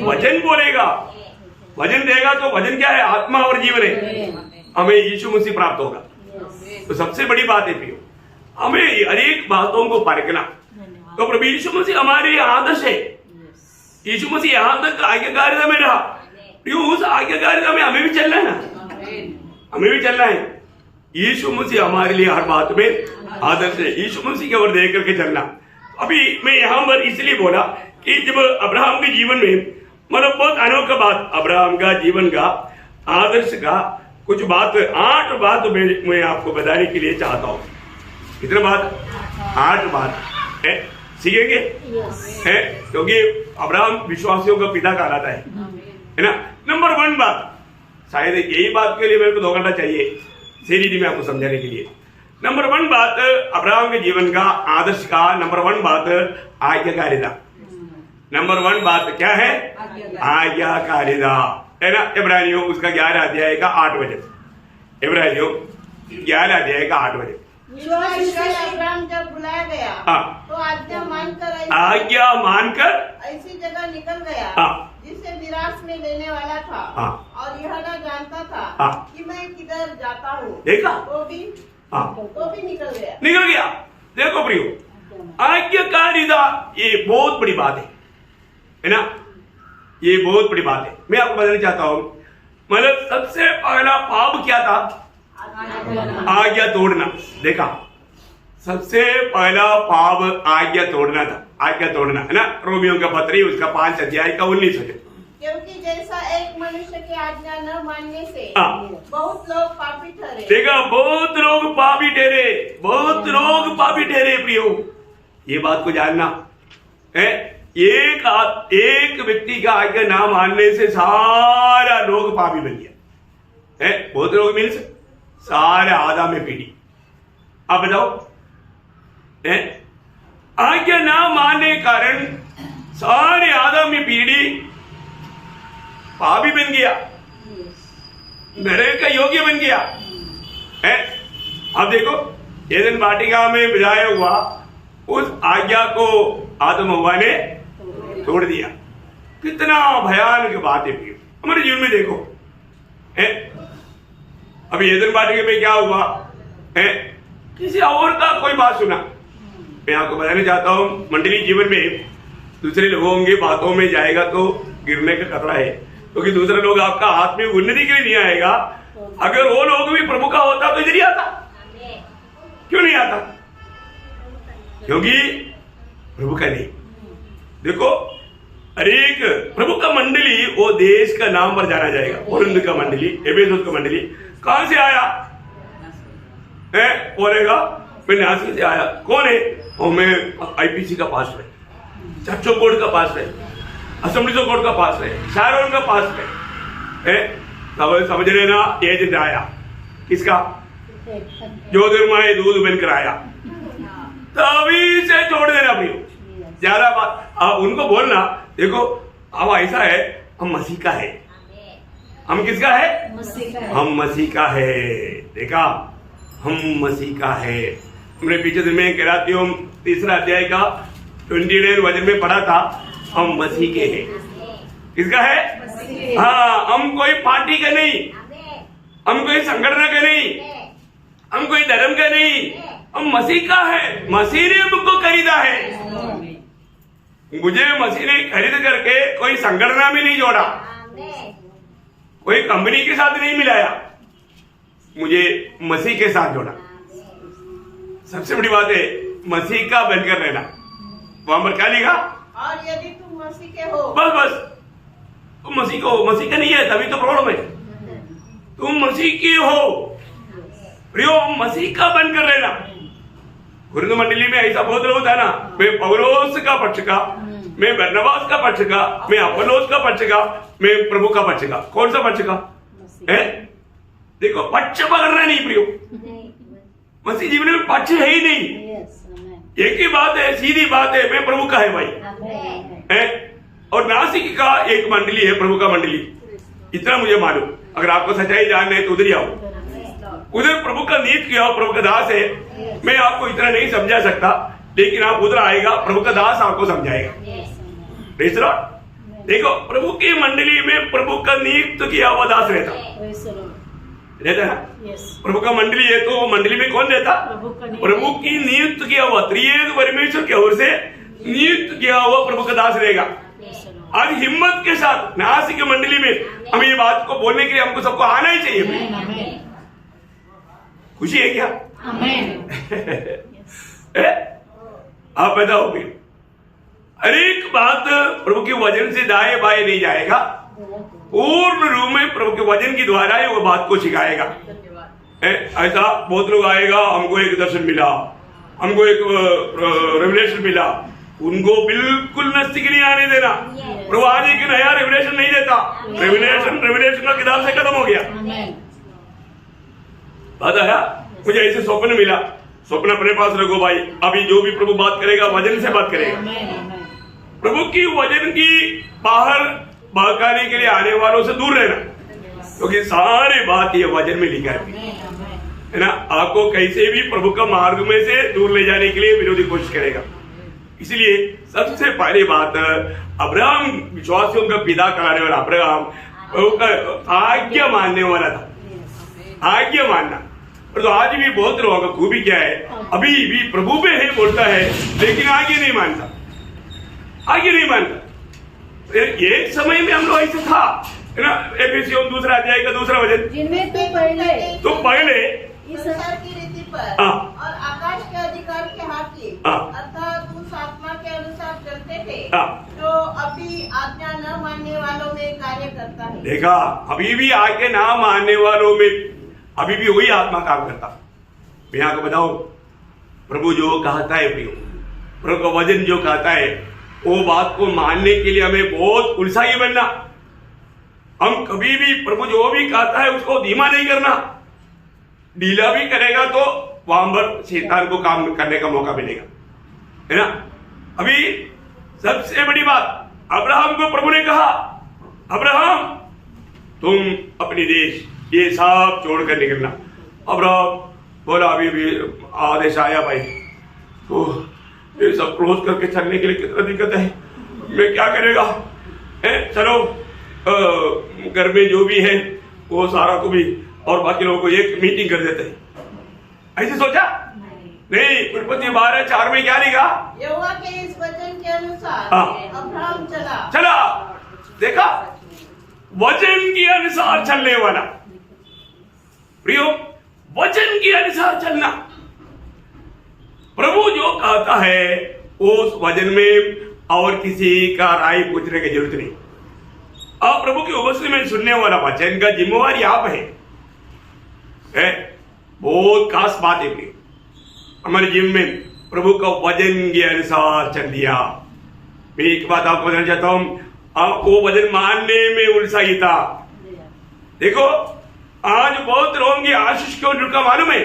वचन बोलेगा। वचन देगा तो वचन क्या है? आत्मा और जीवन है। हमें यीशु मसीह प्राप्त होगा, तो सबसे बड़ी बात है प्रियो, हमें अनेक बातों को परखना। तो प्रभु यीशु मसीह हमारे आदर्श है। यीशु मसीह यहाँ तक आज्ञाकारिता में रहा, उस आज्ञाकारिता में हमें भी चलना है ना, हमें भी चलना है। यीशु मसीह हमारे लिए हर बात में आदर्श है, यीशु मसीह की ओर देख करके चलना। अभी मैं यहाँ पर इसलिए बोला कि जब अब्राहम के जीवन में मतलब बहुत अनोखा बात, अब्राहम का जीवन का आदर्श का कुछ बात, 8 बात मैं आपको बताने के लिए चाहता हूँ। कितने बात? 8 बात है, सीखेंगे है, क्योंकि अब्राहम विश्वासियों का पिता कहलाता है ना। नंबर 1 बात, शायद यही बात के लिए मेरे को 2 घंटा चाहिए सीरीज में आपको समझाने के लिए। नंबर 1 बात अब्राहम के जीवन का आदर्श का नंबर 1 बात आज्ञाकारिता। नंबर 1 बात क्या है? आज्ञाकारिता, है ना। इब्रानियों उसका 11 अध्याय का 8 वचन, इब्रानियों 11 अध्याय का 8 वचन। अब्राहम जब बुलाया गया तो आज्ञा मानकर ऐसी जगह निकल गया जिसे निराश में लेने वाला था, और यह न जानता था कि मैं किधर जाता हूँ। देखा, तो भी निकल गया। देखो प्रियो, आज्ञाकारिता ये बहुत बड़ी बात है ना, ये बहुत बड़ी बात है। मैं आपको बताना चाहता हूँ, मतलब सबसे पहला पाप क्या था? आज्ञा तोड़ना। देखा, सबसे पहला पाप आज्ञा तोड़ना था, आज्ञा तोड़ना, है ना। रोमियों का पत्री उसका 5 अध्याय का 19 वचन। क्योंकि जैसा एक मनुष्य की आज्ञा न मानने से बहुत लोग पापी ठहरे। देखा, बहुत लोग पापी ठहरे, बहुत लोग पापी ठहरे। प्रियो, ये बात को जानना है, एक व्यक्ति का आज्ञा ना मानने से सारा लोग पापी बन गया है। बहुत लोग मीन्स सारे आदम में पीढ़ी। आप बताओ, आज्ञा ना मानने के कारण सारे आदम में पीढ़ी पापी बन गया, नरक का योग्य बन गया है। अब देखो, एदन वाटिका में बिताया हुआ उस आज्ञा को आदम हव्वा ने तोड़ दिया। कितना भयानक बात है हमारे जीवन में। देखो अभी एदन वाटिका में क्या हुआ है, किसी और का कोई बात सुना, मैं आपको बताना चाहता हूँ, मंडली जीवन में दूसरे लोगों की बातों में जाएगा तो गिरने का खतरा है, क्योंकि दूसरे लोग आपका आत्मिक उन्नति के लिए नहीं आएगा। अगर वो लोग भी प्रभु का होता तो इधर ही आता, क्यों नहीं आता? क्योंकि प्रभु का नहीं। देखो, हर एक प्रभु का मंडली वो देश का नाम पर जाना जाएगा। कोरिन्थ का मंडली, एफेसुस का मंडली कहां से आया है? बोलेगा मैं नासिक से आया। कौन है? और मैं आईपीसी का पास है, चर्च ऑफ गॉड का पास है, असेंबलीज ऑफ गॉड का पास है, शारोन का पास है। समझ लेना, एजेंट आया किसका? ज्योतिर्मय दूध बनकर आया। तभी से छोड़ देना प्रियो, ज्यादा बात आप उनको बोलना। देखो अब ऐसा है, हम मसीह का है। हम किसका है? मसीह का है। हम मसीह का है। देखा, हम मसीह का है। हमने पीछे दिन में गलातियों 3 अध्याय का 29 वचन में पढ़ा था, हम मसीह के हैं। किसका है? हाँ, हम कोई पार्टी का नहीं, हम कोई संगठन का नहीं, हम कोई धर्म का नहीं, हम मसीह का है। मसीह ने हमको खरीदा है। मुझे मसीह ने खरीद करके कोई संगठन में नहीं जोड़ा, कोई कंपनी के साथ नहीं मिलाया, मुझे मसीह के साथ जोड़ा। सबसे बड़ी बात है मसीह का बनकर रहना। वहां पर क्या लिखा? और यदि तुम मसीह के हो, बस तुम मसीह को, मसीह का नहीं है तभी तो प्रॉब्लम है। तुम मसीह की हो प्रियो, मसीह का बनकर रहना। कुरिन्थ मंडली में ऐसा बहुत लोग था ना, मैं पौलोस का पक्ष का, मैं बरनबास का पक्ष का, मैं अपोलोस का पक्ष का, मैं प्रभु का पक्ष का। कौन सा पक्ष का है? देखो, पक्ष पकड़ना नहीं प्रियो, मसीह जीवन में पक्ष है ही नहीं। एक ही बात है, सीधी बात है, मैं प्रभु का है भाई है। और नासिक का एक मंडली है, प्रभु का मंडली, इतना मुझे मालूम। अगर आपको सच्चाई जानना है तो उधर ही आओ, उधर प्रभु का नीत किया, प्रभु का दास है। मैं आपको इतना नहीं समझा सकता, लेकिन आप उधर आएगा, प्रभु का दास आपको समझाएगा। देखो, प्रभु की मंडली में प्रभु का नियुक्त किया हुआ दास रहता है। प्रभु का मंडली है तो वो मंडली में कौन रहता? प्रभु की नियुक्त किया हुआ, त्रिएक परमेश्वर की ओर से नियुक्त किया हुआ प्रभु का दास रहेगा। आज हिम्मत के साथ नासिक मंडली में हम ये बात को बोलने के लिए हमको सबको आना ही चाहिए। खुशी है क्या? आप बताओगे, हर एक बात प्रभु के वचन से दाएं बाएं नहीं जाएगा, पूर्ण रूप में प्रभु के वचन के द्वारा ही वो बात को सिखाएगा। ऐसा बहुत लोग आएगा, हमको एक दर्शन मिला, हमको एक रेवलेशन मिला, उनको बिल्कुल नस्तिक नहीं आने देना। प्रभु आज एक नया रेवलेशन नहीं देता, रेवलेशन का किताब से खत्म हो गया। बात आया, मुझे ऐसे स्वप्न मिला, स्वप्न अपने पास रखो भाई। अभी जो भी प्रभु बात करेगा वचन से बात करेगा। प्रभु की वचन की बाहर बहकाने के लिए आने वालों से दूर रहना, क्योंकि सारी बात ये वचन में लिखा है ना। आपको कैसे भी प्रभु का मार्ग में से दूर ले जाने के लिए विरोधी कोशिश करेगा। इसलिए सबसे पहली बात, अब्राहम विश्वासियों का पिता कराने वाला अब्राहम प्रभु का आज्ञा मानने वाला था, आज्ञा मानना। और तो आज भी बहुत लोगों का खूबी क्या है, अभी भी प्रभु में है बोलता है, लेकिन आगे नहीं मानता, आगे नहीं मानता। एक समय में हम लोग ऐसे था ना, एफेसियों 2 अध्याय का 2 वचन, जिनमें तो पहले संसार की रीति पर और आकाश के अधिकार के हाकिम अर्थात उस आत्मा के अनुसार चलते थे, जो अभी आज्ञा न मानने वालों में कार्य करता है। देखा, अभी भी आज्ञा ना मानने वालों में अभी भी वही आत्मा काम करता। मैं आपको बताऊं, प्रभु जो कहता है प्रियो, प्रभु का वचन जो कहता है, वो बात को मानने के लिए हमें बहुत उत्साही बनना। हम कभी भी प्रभु जो भी कहता है उसको धीमा नहीं करना। ढीला भी करेगा तो वहां पर शैतान को काम करने का मौका मिलेगा, है ना। अभी सबसे बड़ी बात, अब्राहम को प्रभु ने कहा, अब्राहम तुम अपनी देश ये सब छोड़कर निकलना। अब्राहम बोला, अभी भी आदेश आया भाई, तो ये सब क्लोज करके चलने के लिए कितना दिक्कत है, मैं क्या करेगा। चलो घर में जो भी है वो सारा को भी और बाकी लोगों को एक मीटिंग कर देते हैं। ऐसे सोचा नहीं, उत्पत्ति 12:4 में क्या लिखा? यहोवा के इस वचन के अनुसार अब्राहम चला। देखा, वचन के अनुसार चलने वाला। प्रियो, वचन के अनुसार चलना। प्रभु जो कहता है उस वचन में और किसी का राय पूछने की जरूरत नहीं। अब प्रभु की उपस्थिति में सुनने वाला वचन का जिम्मेवारी आप है। बहुत खास बात है हमारे जीवन में, प्रभु का वचन के अनुसार चल दिया। मैं एक बात आपको बताना चाहता हूं, आपको वचन मानने में उत्साही था। देखो, आज बहुत लोगों की आशीष क्यों रुका मालूम है?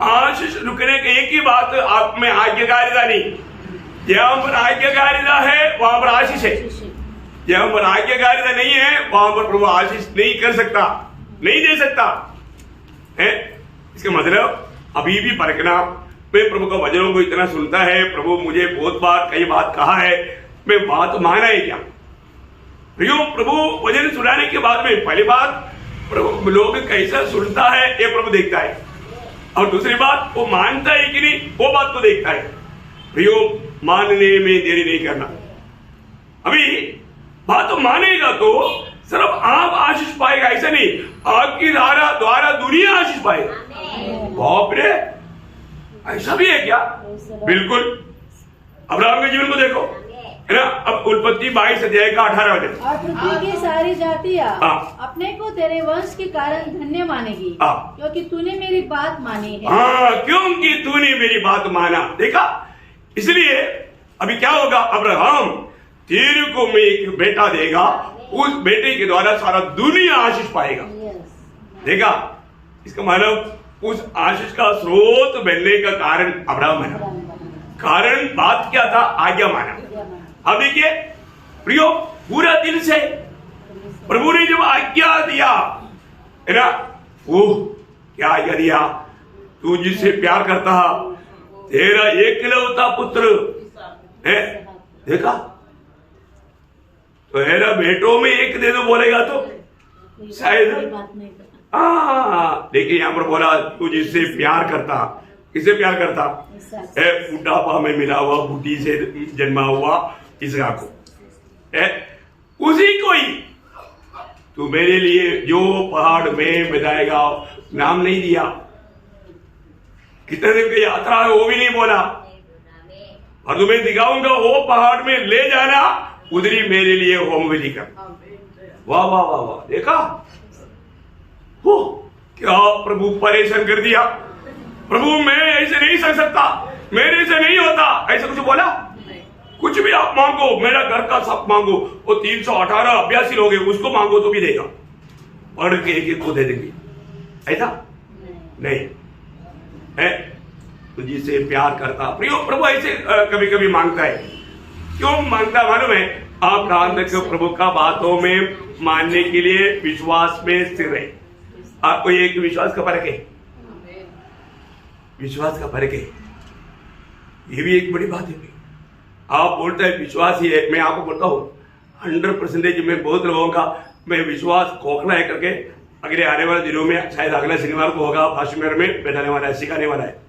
आशीष रुकने की एक ही बात, आप में आज्ञाकारिता नहीं। जहां पर आज्ञाकारिता है वहां पर आशीष है, जहां पर आज्ञाकारिता नहीं है वहां पर प्रभु आशीष नहीं कर सकता, नहीं दे सकता है। इसका मतलब अभी भी परखना। मैं प्रभु का वचनों को इतना सुनता है, प्रभु मुझे बहुत बार कई बात कहा है, मैं बात माना है क्या? प्रभु वचन सुनाने के बाद में पहली बात प्रभु लोग कैसा सुनता है ये प्रभु देखता है, और दूसरी बात वो मानता है कि नहीं वो बात को देखता है। प्रियो, मानने में देरी नहीं करना। अभी बात तो मानेगा तो सिर्फ आप आशीष पाएगा ऐसा नहीं, आपकी द्वारा दुनिया आशीष पाएगा। बाप रे, ऐसा भी है क्या? बिल्कुल। अब्राहम के जीवन को देखो, है ना। अब उत्पत्ति 22:18 वचन, और पृथ्वी की सारी जातियां अपने को तेरे वंश के कारण धन्य मानेगी, क्योंकि तूने मेरी बात मानी है। क्योंकि तूने मेरी बात माना। देखा, इसलिए अभी क्या होगा? अब्राहम, तेरे को मैं एक बेटा देगा, उस बेटे के द्वारा सारा दुनिया आशीष पाएगा। देखा, इसका मतलब उस आशीष का स्रोत बनने का कारण अब्राहम है। कारण बात क्या था? आज्ञा माना। अब देखिए प्रियो, पूरा दिल से प्रभु ने जब आज्ञा दिया है ना, वो क्या आज्ञा दिया? तू जिससे प्यार करता तेरा एकलौता पुत्र है। देखा, तो मेरा बेटों में एक दे दो बोलेगा तो शायद। देखिए यहाँ पर बोला तू जिससे प्यार करता। किससे प्यार करता? बुढ़ापा में मिला हुआ, बूटी से जन्मा हुआ इसराक को, उसी को ही तू मेरे लिए जो पहाड़ में बिताएगा। नाम नहीं दिया, कितने दिन की यात्रा है वो भी नहीं बोला, और तुम्हें दिखाऊंगा वो पहाड़ में ले जाना, उधरी मेरे लिए होम विधि कर। वाह वाह वाह वाह, देखा हो क्या प्रभु परेशान कर दिया। प्रभु मैं ऐसे नहीं सह सकता, मेरे से नहीं होता, ऐसा कुछ बोला? कुछ भी आप मांगो, मेरा घर का सब मांगो, वो 318 अभ्यासी लोग हैं उसको मांगो तो भी देगा, पढ़ के एक एक को दे देंगे। ऐसा नहीं है। तो जिससे प्यार करता प्रभु ऐसे कभी कभी मांगता है। क्यों मांगता मालूम है? आप ध्यान रखो, प्रभु का बातों में मानने के लिए विश्वास में स्थिर रहे। आपको एक विश्वास का फर्क है, विश्वास का फर्क है, ये भी एक बड़ी बात है। आप बोलते हैं विश्वास ही है, मैं आपको बोलता हूँ 100% में बहुत लोगों का मैं विश्वास खोखला है करके अगले आने वाले दिनों में, शायद अगले शनिवार को होगा, भाषण में बैठाने वाला है, सिखाने वाला है।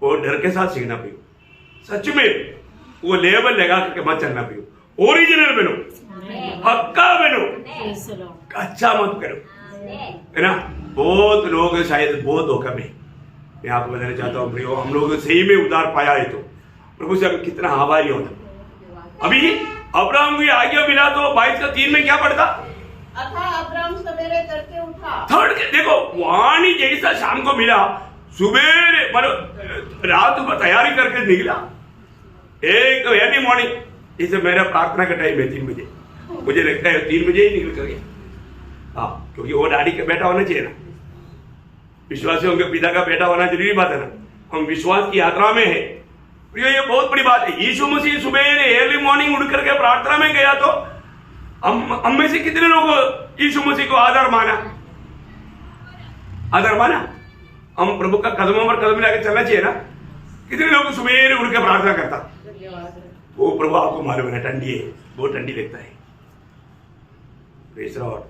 वो डर के साथ सीखना पियो, सच में वो लेबल लगा करके मत चलना पियो। ओरिजिनल बनो, पक्का बनो, अच्छा मत करो, है ना। बहुत लोग शायद बहुत धोखा में, मैं आपको बताना चाहता हूँ प्रियो, हम लोग सही में उधार पाया है तो प्रभु से हम कितना आभारी होता। अभी अब्राहम को आज्ञा मिला तो 22:3 में क्या पढ़ता? अब्राहम सवेरे तड़के उठा। थर्ड देखो, वाणी जैसा शाम को मिला, सुबह मतलब रात को तैयारी करके निकला। एक अर्ली मॉर्निंग, इसे मेरा प्रार्थना का टाइम है 3 बजे, मुझे लगता है 3 बजे ही निकल कर गया। हाँ, क्योंकि वो डैडी का बेटा होना चाहिए ना, विश्वासियों के पिता का बेटा होना जरूरी बात है ना। हम विश्वास की यात्रा में है, ये बहुत बड़ी बात है। यीशु मसीह सुबह अर्ली मॉर्निंग उठ करके प्रार्थना में गया तो हम में से कितने लोग यीशु मसीह को आधार माना? आधार माना? हम प्रभु का कदमों पर कदम मिलाकर चलना चाहिए ना। कितने लोग सुबह उठ के प्रार्थना करता? वो प्रभु आपको मालूम है ठंडी है, बहुत ठंडी लगता है। Praise Lord.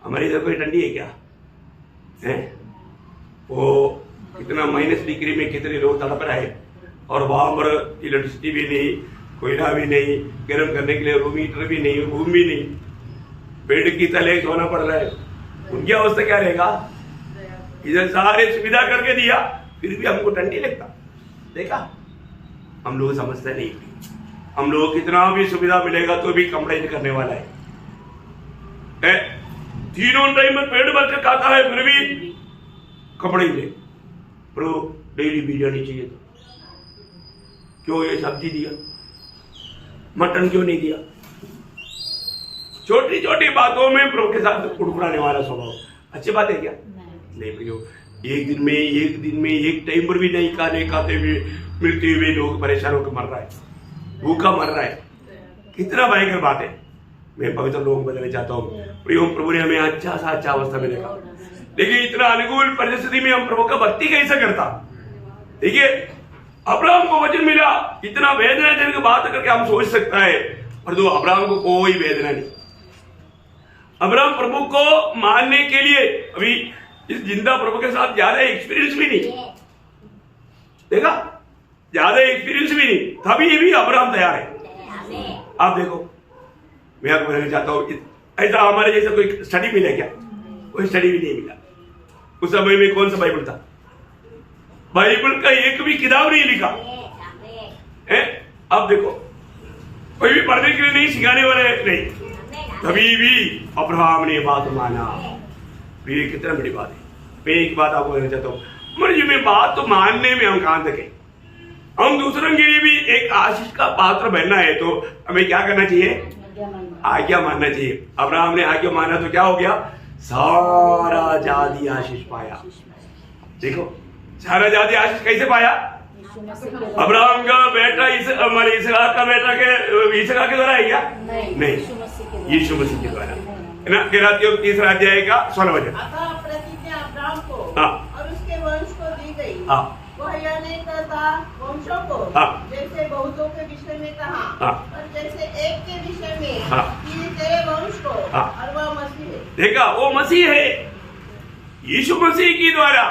हमारी इधर कोई ठंडी है क्या? है वो कितना माइनस डिग्री में कितने लोग तड़प रहे, और वहां पर इलेक्ट्रिसिटी भी नहीं, कोयला भी नहीं, गर्म करने के लिए रूम हीटर भी नहीं, रूम भी नहीं, बेड की तले सोना पड़ रहा है। उनकी अवस्था क्या रहेगा? इधर सारे सुविधा करके दिया, फिर भी हमको ठंडी लगता। देखा, हम लोग समझते नहीं। हम लोग कितना भी सुविधा मिलेगा तो भी कंप्लेंट करने वाला है। तीनों टाइम में पेट भर के खाता है, फिर भी कपड़े ले प्रो डेली बिरयानी चाहिए, तो क्यों ये सब्जी दिया, मटन क्यों नहीं दिया? छोटी छोटी बातों में प्रभु के साथ कुड़कुड़ाने वाला स्वभाव अच्छी बात है क्या? नहीं प्रियो, एक दिन में एक टाइम पर भी नहीं खाते हुए मिलते हुए लोग परेशान होकर मर रहा है, भूखा मर रहा है। कितना भयंकर बात है। मैं पवित्र लोगों को बताना चाहता हूँ, प्रियो प्रभु ने हमें अच्छा अवस्था में देखा, लेकिन इतना अनुकूल परिस्थिति में हम प्रभु का भक्ति कैसे करता? देखिए, अब्राहम को वचन मिला, इतना वेदनाजनक बात करके हम सोच सकता है, पर तो अब्राहम को कोई वेदना नहीं। अब्राहम प्रभु को मानने के लिए अभी इस जिंदा प्रभु के साथ ज्यादा एक्सपीरियंस भी नहीं, देखा, ज्यादा एक्सपीरियंस भी नहीं, तभी भी अब्राहम तैयार है। आप देखो, मैं आपको बताना चाहता हूँ, ऐसा हमारे जैसा कोई स्टडी मिला क्या? कोई स्टडी भी नहीं मिला। उस समय में कौन सा बाइबल था? बाइबल का एक भी किताब नहीं लिखा है। अब देखो, कोई भी पढ़ने के लिए नहीं, सिखाने वाले नहीं, तभी भी अब्राहम ने बात माना। ये कितना बड़ी बात है। मैं एक बात आपको कहना चाहता हूँ, हमारे में बात तो मानने में हम कहां तक है। हम दूसरों के लिए भी एक आशीष का पात्र बनना है, तो हमें क्या करना चाहिए? आज्ञा मानना चाहिए। अब्राहम ने आज्ञा माना तो क्या हो गया? सारा जाति आशीष पाया। देखो, सारा जाति आशीष कैसे पाया? अब्राहम का बेटा हमारे इसहाक का बेटा के इसहाक के द्वारा है क्या? नहीं, यीशु मसीह के द्वारा है ना। गलातियों 3 अध्याय का 16 वचन। अतः प्रतिज्ञा अब्राहम को हाँ, और उसके वंश को दी गई। हाँ, वह यह नहीं कहता वंशों को, हाँ, जैसे बहुतों के विषय में कहा, हाँ, और जैसे एक के विषय में हाँ, कि तेरे वंश को, हाँ, और वह मसीह है। देखा, वो मसीह है, यीशु मसीह की द्वारा।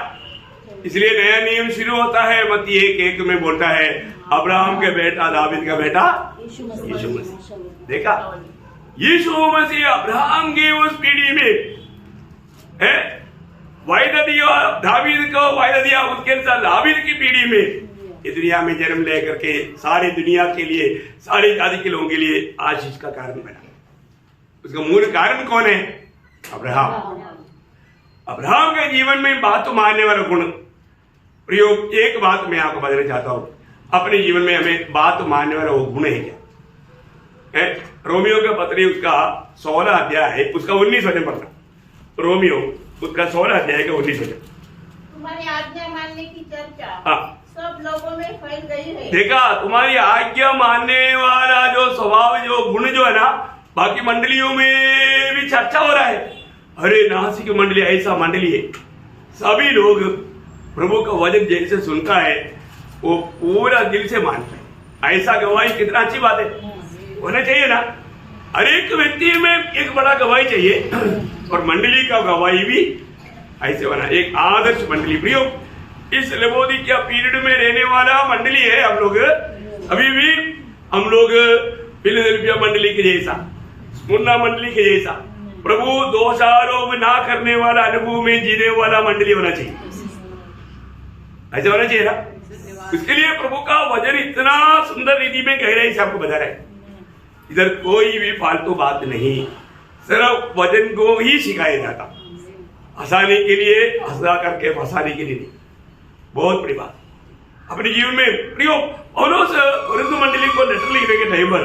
इसलिए नया नियम शुरू होता है, मत्ती 1:1 में बोलता है, अब्राहम के बेटा दावीद का बेटा यीशु मसीह। देखा, यीशु मसीह अब्राहम की उस पीढ़ी में है, वायदा दिया दावीद को, वायदा दिया उसके साथ दावीद की पीढ़ी में इस दुनिया में जन्म लेकर के सारी दुनिया के लिए, सारी जाति के लोगों के लिए आशीष का कारण बना। उसका मूल कारण कौन है? अब्राहम। अब्राहम के जीवन में बात मानने वाला गुण। प्रयोग एक बात मैं आपको बताना चाहता हूं, अपने जीवन में हमें बात मानने वाला वो गुण है क्या है? रोमियो का पत्री उसका 16 अध्याय है, उसका 19 वचन पढ़ना। रोमियो उसका 16 अध्याय का 19 वचन। तुम्हारी आज्ञा मानने की चर्चा हाँ, सब लोगों में फैल गई है। देखा, तुम्हारी आज्ञा मानने वाला जो स्वभाव, जो गुण जो है ना, बाकी मंडलियों में भी चर्चा हो रहा है। अरे नासिक मंडली ऐसा मंडली है, सभी लोग प्रभु का वचन जैसे सुनता है वो पूरा दिल से मानता है। ऐसा गवाही कितना अच्छी बात है, होना चाहिए ना। हर एक व्यक्ति में एक बड़ा गवाही चाहिए, और मंडली का गवाही भी ऐसे बना, एक आदर्श मंडली। प्रियो, इस लबोदिकिया पीरियड में रहने वाला मंडली है हम लोग। अभी भी हम लोग फिलाडेल्फिया मंडली के जैसा, स्मुर्ना मंडली के जैसा, प्रभु दोषारोप ना करने वाला, अनुभव में जीने वाला मंडली होना चाहिए। ऐसा होना चाहिए ना। इसके लिए प्रभु का वचन इतना सुंदर रीति में गहराई से आपको बता रहा है। इधर कोई भी फालतू बात नहीं, सिर्फ वचन को ही सिखाया जाता, हंसाने के लिए, हंसा करके फंसाने के लिए नहीं। बहुत बड़ी बात अपने जीवन में। प्रियो, पौलुस कोरिन्थ मंडली को लेटर लिखने के टाइम पर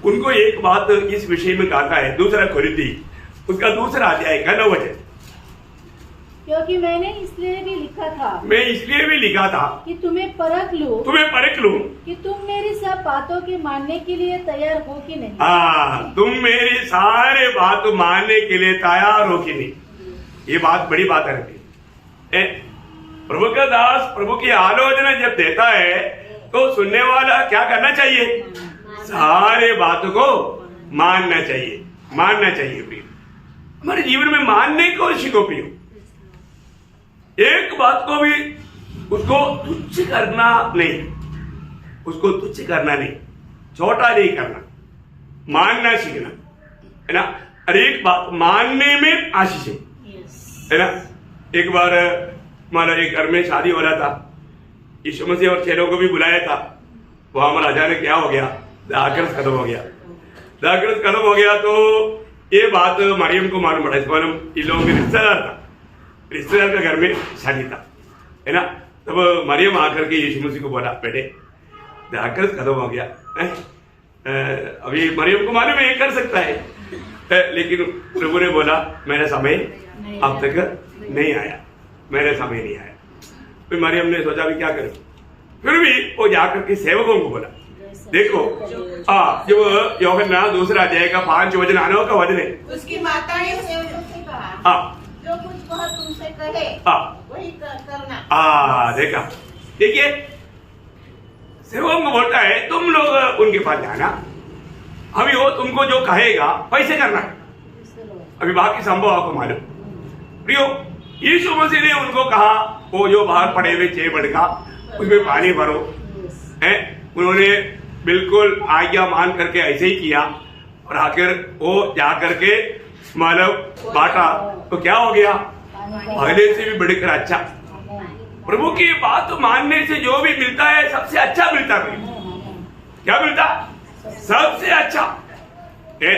उनको एक बात इस विषय में कहा है, 2 कोरिन्थी उसका 2 अध्याय का 9 वचन। क्योंकि मैंने इसलिए भी लिखा था, मैं इसलिए भी लिखा था कि तुम्हें परख लूं कि तुम मेरी सब बातों के मानने के लिए तैयार हो कि नहीं। हाँ, तुम मेरी सारे बात मानने के लिए तैयार हो कि नहीं। ये बात बड़ी बात है। प्रभु का दास प्रभु की आलोचना जब देता है तो सुनने वाला क्या करना चाहिए? सारे बातों को मानना चाहिए, मानना चाहिए। प्रिय, हमारे जीवन में मानने को सीखो। प्रियो, एक बात को भी उसको तुच्छ करना नहीं, उसको तुच्छ करना नहीं, छोटा नहीं करना, मानना सीखना, है ना। हर एक बात मानने में आशीष है ना। एक बार हमारा एक घर में शादी हो रहा था, यीशु मसीह और चेलों को भी बुलाया था। वहां हमारा अचानक क्या हो गया, दाखरस खत्म हो गया। दाखरस खत्म हो गया तो ये बात मरियम को मालूम पड़ा। इसको मालूम इन लोगों के रिश्तेदार था, रिश्तेदार का घर में शादी था, है ना। तब मरियम आकर के यीशु मसीह को बोला, बेटे दाखरस खत्म हो गया है? अभी मरियम को मालूम है ये कर सकता है, लेकिन प्रभु ने बोला मेरा समय अब तक नहीं आया, मेरा समय नहीं आया। फिर मरियम ने सोचा भी क्या करूं, फिर भी वो जाकर के सेवकों को बोला, देखो जब यूहन्ना 2 अध्याय का 5 वचन आना का वचन है, उसकी माता ने सेवकों से कहा, जो कुछ वह तुमसे कहे वही करना। देखा, देखिए सेवकों को बोलता है तुम लोग उनके पास जाना, अभी वो तुमको जो कहेगा वैसे करना। अभी बाकी संभव आपको मालूम। प्रियो, यीशु मसीह ने उनको कहा वो जो बाहर पड़े हुए 6 मटका उसमें पानी भरो, है। उन्होंने बिल्कुल आज्ञा मान करके ऐसे ही किया और आखिर वो जा करके मानव बांटा तो क्या हो गया, पहले से भी बढ़कर अच्छा। प्रभु की बात मानने से जो भी मिलता है सबसे अच्छा मिलता है। क्या मिलता, सबसे अच्छा है।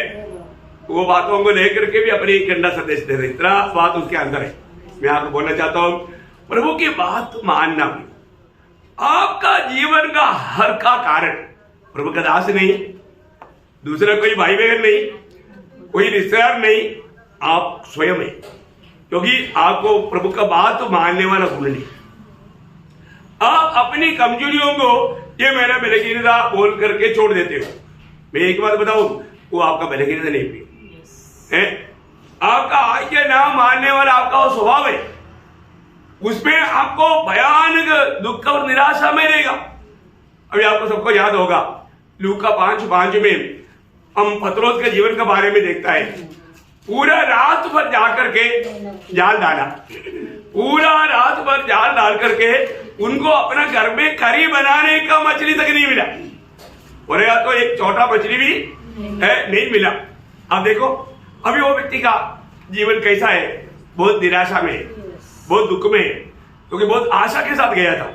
वो बातों को लेकर के भी अपनी गंदा संदेश दे रहे, इतना बात उसके अंदर है। मैं आपको बोलना चाहता हूं, प्रभु की बात मानना भी आपका जीवन का हर का कारण प्रभु का दास नहीं, दूसरा कोई भाई बहन नहीं, कोई रिश्तेदार नहीं, आप स्वयं है। क्योंकि आपको प्रभु का बात मानने वाला गुण नहीं। आप अपनी कमजोरियों को ये मेरा बलहीनता बोल करके छोड़ देते हो। मैं एक बात बताऊं, वो आपका बलहीनता नहीं है, आपका आज्ञा ना मानने वाला आपका वो स्वभाव है। उसमें आपको भयानक दुख और निराशा में रहेगा। अभी आपको सबको याद होगा लूका 5:5 में हम पतरोस के जीवन के बारे में देखता है। पूरा रात भर जाकर के जाल डाला, पूरा रात भर जाल डाल करके उनको अपना घर में करी बनाने का मछली तक नहीं मिला, और या तो एक छोटा मछली भी नहीं मिला। अब देखो अभी वो व्यक्ति का जीवन कैसा है, बहुत निराशा में, बहुत दुख में, क्योंकि बहुत आशा के साथ गया था,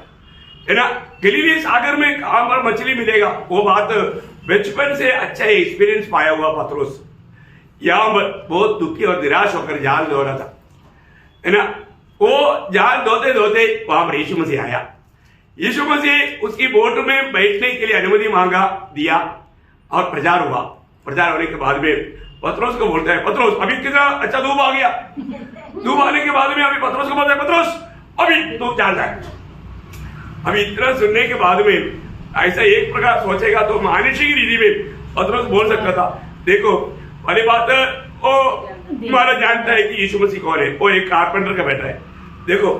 है ना। गलीली सागर में कहां पर मछली मिलेगा, वो बात बचपन से अच्छा एक्सपीरियंस पाया हुआ पतरोस यहाँ बहुत दुखी और निराश होकर जाल धो रहा था, है ना। वो जाल धोते धोते वहां पर यीशु मसीह आया। यीशु मसीह उसकी बोट में बैठने के लिए अनुमति मांगा, दिया और प्रचार हुआ। प्रचार होने के बाद में पतरोस को बोलता है, पतरोस अभी कितना अच्छा धूप आ गया। धूप आने के बाद में अभी पतरोस को बोलता है, पतरोस अभी धूप जाल जाए। अभी इतना सुनने के बाद में ऐसा एक प्रकार सोचेगा तो मानसिक रीति में पतरोस बोल सकता था, देखो वाली बात वो हमारा जानता है कि यीशु मसीह कौन है, वो एक कारपेंटर का बेटा है। देखो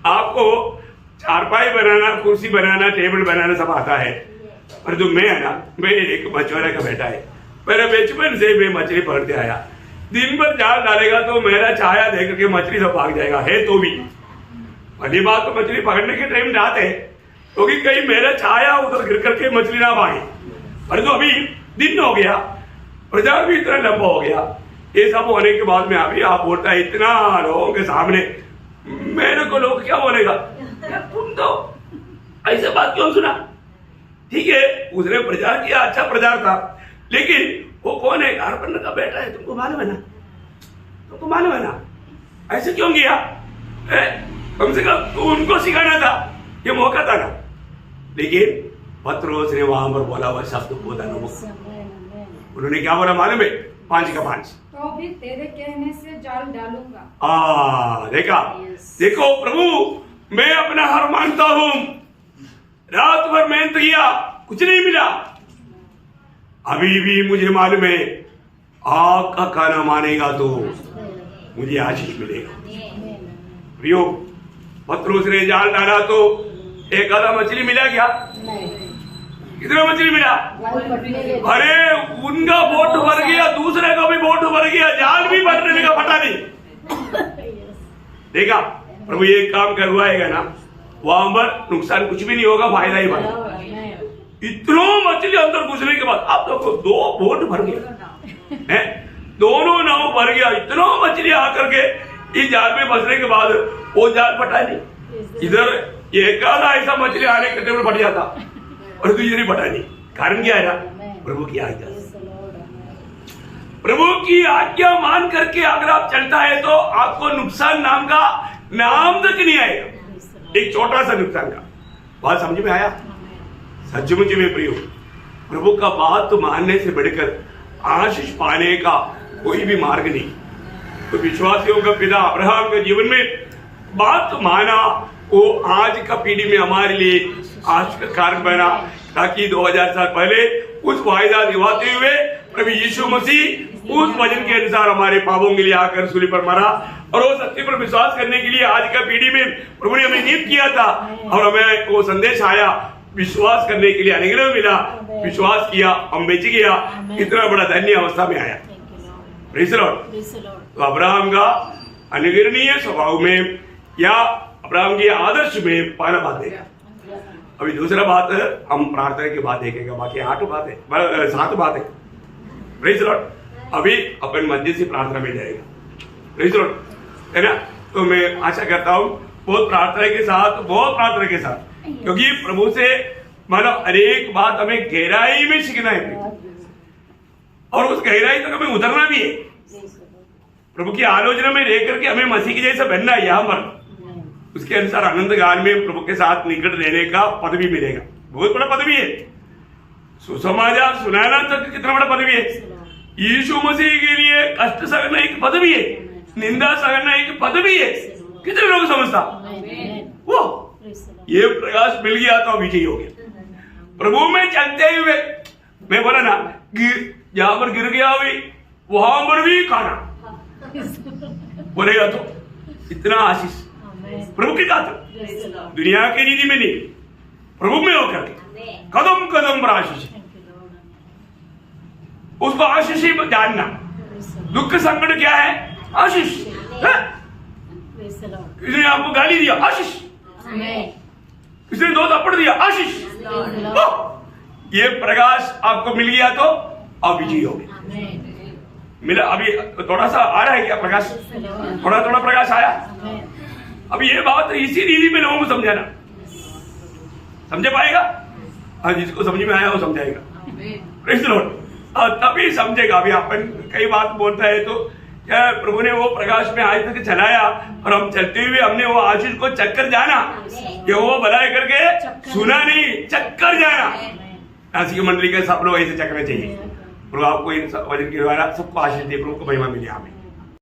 आपको चारपाई बनाना, कुर्सी बनाना, टेबल बनाना सब आता है, और जो मैं है ना, मैं एक मछुआरे का बेटा है। मेरे बचपन से मैं मछली पकड़ते आया, दिन भर जाल डालेगा तो मेरा छाया देख के मछली सब भाग जाएगा, है तो भी पहली बात तो मछली पकड़ने के टाइम जाते हैं क्योंकि कहीं मेरा छाया उधर गिर करके मछली ना भागे। पर तो अभी दिन हो गया, प्रचार भी इतना लंबा हो गया, ये सब होने के बाद में अभी आप बोलता है इतना लोगों के सामने, मेरे को लोग क्या बोलेगा, तुम तो ऐसे बात क्यों सुना। ठीक है उसने प्रचार किया, अच्छा प्रचार था, लेकिन वो कौन है, कारपेंटर का बेटा है, तुमको मालूम है ना, तुमको मालूम है ना, ऐसे क्यों किया। कम से कम उनको सिखाना था, ये मौका था ना। लेकिन पतरोस ने वहां पर बोला हुआ शब्द बोला ना, उन्होंने क्या बोला मालूम है, 5 का 5, तो भी तेरे कहने से जाल डालूंगा। देखा, देखो प्रभु मैं अपना हार मानता हूं, रात भर मेहनत किया, कुछ नहीं मिला, अभी भी मुझे मालूम है आपका खाना मानेगा तो मुझे आशीष मिलेगा। प्रियो पतरोस ने जाल डाला तो एक आधा मछली मिला क्या, कितना मछली मिला, अरे उनका बोट भर गया, दूसरे का भी बोट भर गया, जाल भी भरने लगा, फटा नहीं। देखा प्रभु ये काम करवाएगा ना, वहां पर नुकसान कुछ भी नहीं होगा, फायदा ही फायदा। इतना मछली अंदर घुसने के बाद आप देखो 2 बोट भर गया, दोनों नाव भर गया, इतना मछली आकर के इस जाल में फंसने के बाद वो जाल फटा नहीं। इधर एक आधा ऐसा मछली आने के टेबल फट जाता और दूसरी फटा नहीं। कारण क्या है? प्रभु की आज्ञा। प्रभु की आज्ञा मान करके अगर आप चलता है तो आपको नुकसान नाम का नाम तक नहीं आएगा। एक छोटा सा नुकसान का बात समझ में आया? सचमुच में प्रियो, प्रभु का बात मानने से बढ़कर आशीष पाने का कोई भी मार्ग नहीं। तो विश्वासियों का पिता अब्राहम के जीवन में बात माना, वो आज का पीढ़ी में हमारे लिए आज का कारण बना, ताकि 2000 साल पहले उस वायदा निभाते हुए प्रभु यीशु मसीह उस वचन के अनुसार हमारे पापों के लिए आकर सूली पर मरा, और वो सत्य पर विश्वास करने के लिए आज का पीढ़ी में प्रभु ने हमें नियुक्त किया था, और हमें वो संदेश आया, विश्वास करने के लिए अनुग्रह मिला, विश्वास किया, हम बेच गया, इतना बड़ा धन्य अवस्था में आया। Praise the Lord. तो अब्राहम का अनुकरणीय स्वभाव में या अब्राहम के आदर्श में पहला बात है। अभी दूसरा बात हम प्रार्थना के बाद देखेंगे, बाकी 7 बात है। Praise the Lord. अभी अपन मंदिर से प्रार्थना में जाएगा, प्रेज़ द लॉर्ड, है ना? तो मैं आशा करता हूँ बहुत प्रार्थना के साथ, क्योंकि प्रभु से मतलब अनेक बात हमें गहराई में सीखना है, और उस गहराई तक हमें उतरना भी है। प्रभु की आलोचना में रह करके हमें मसीह के जैसा बनना है यहाँ पर, उसके अनुसार आनंद गान में प्रभु के साथ निकट रहने का पद भी मिलेगा। बहुत बड़ा पद भी है, सुसमाचार सुनाना तक कितना बड़ा पद भी है। यीशु मसीह के लिए कष्ट सहना एक पद भी है, निंदा सहना एक पद भी है। कितने लोग समझता वो ये प्रकाश मिल गया तो विजयी हो गया। प्रभु में चलते हुए मैं बोला ना, जहां पर गिर गया हुई वहां पर भी खाना बोलेगा तो इतना आशीष प्रभु की खातिर, दुनिया की रीति में नहीं, प्रभु में होकर कदम कदम पर आशीष, उसको आशीष ही जानना। दुख संकट क्या है? आशीष। किसी आपको गाली दिया, आशीष। किसी ने 2 थप्पड़ दिया, आशीष। ये प्रकाश आपको मिल गया तो आप विजयी हो गए। मिला? अभी थोड़ा सा आ रहा है क्या प्रकाश? थोड़ा प्रकाश आया। अब ये बात इसी रीति में लोगों को समझाना, समझ पाएगा? हाँ, जिसको समझ में आया वो समझाएगा। Praise the Lord. तभी समझेगा। अभी अपन कई बात बोलता है तो क्या प्रभु ने वो प्रकाश में आज तक चलाया, और हम चलते हुए हमने वो आशीष को चक्कर जाना, ये वो भलाई करके सुना नहीं, चक्कर जाना। नासिक मंडली के सब लोग ऐसे चक्कर चाहिए। प्रभु आपको इन वचन के द्वारा सबको आशीष दे, प्रभु को महिमा मिले। आमीन।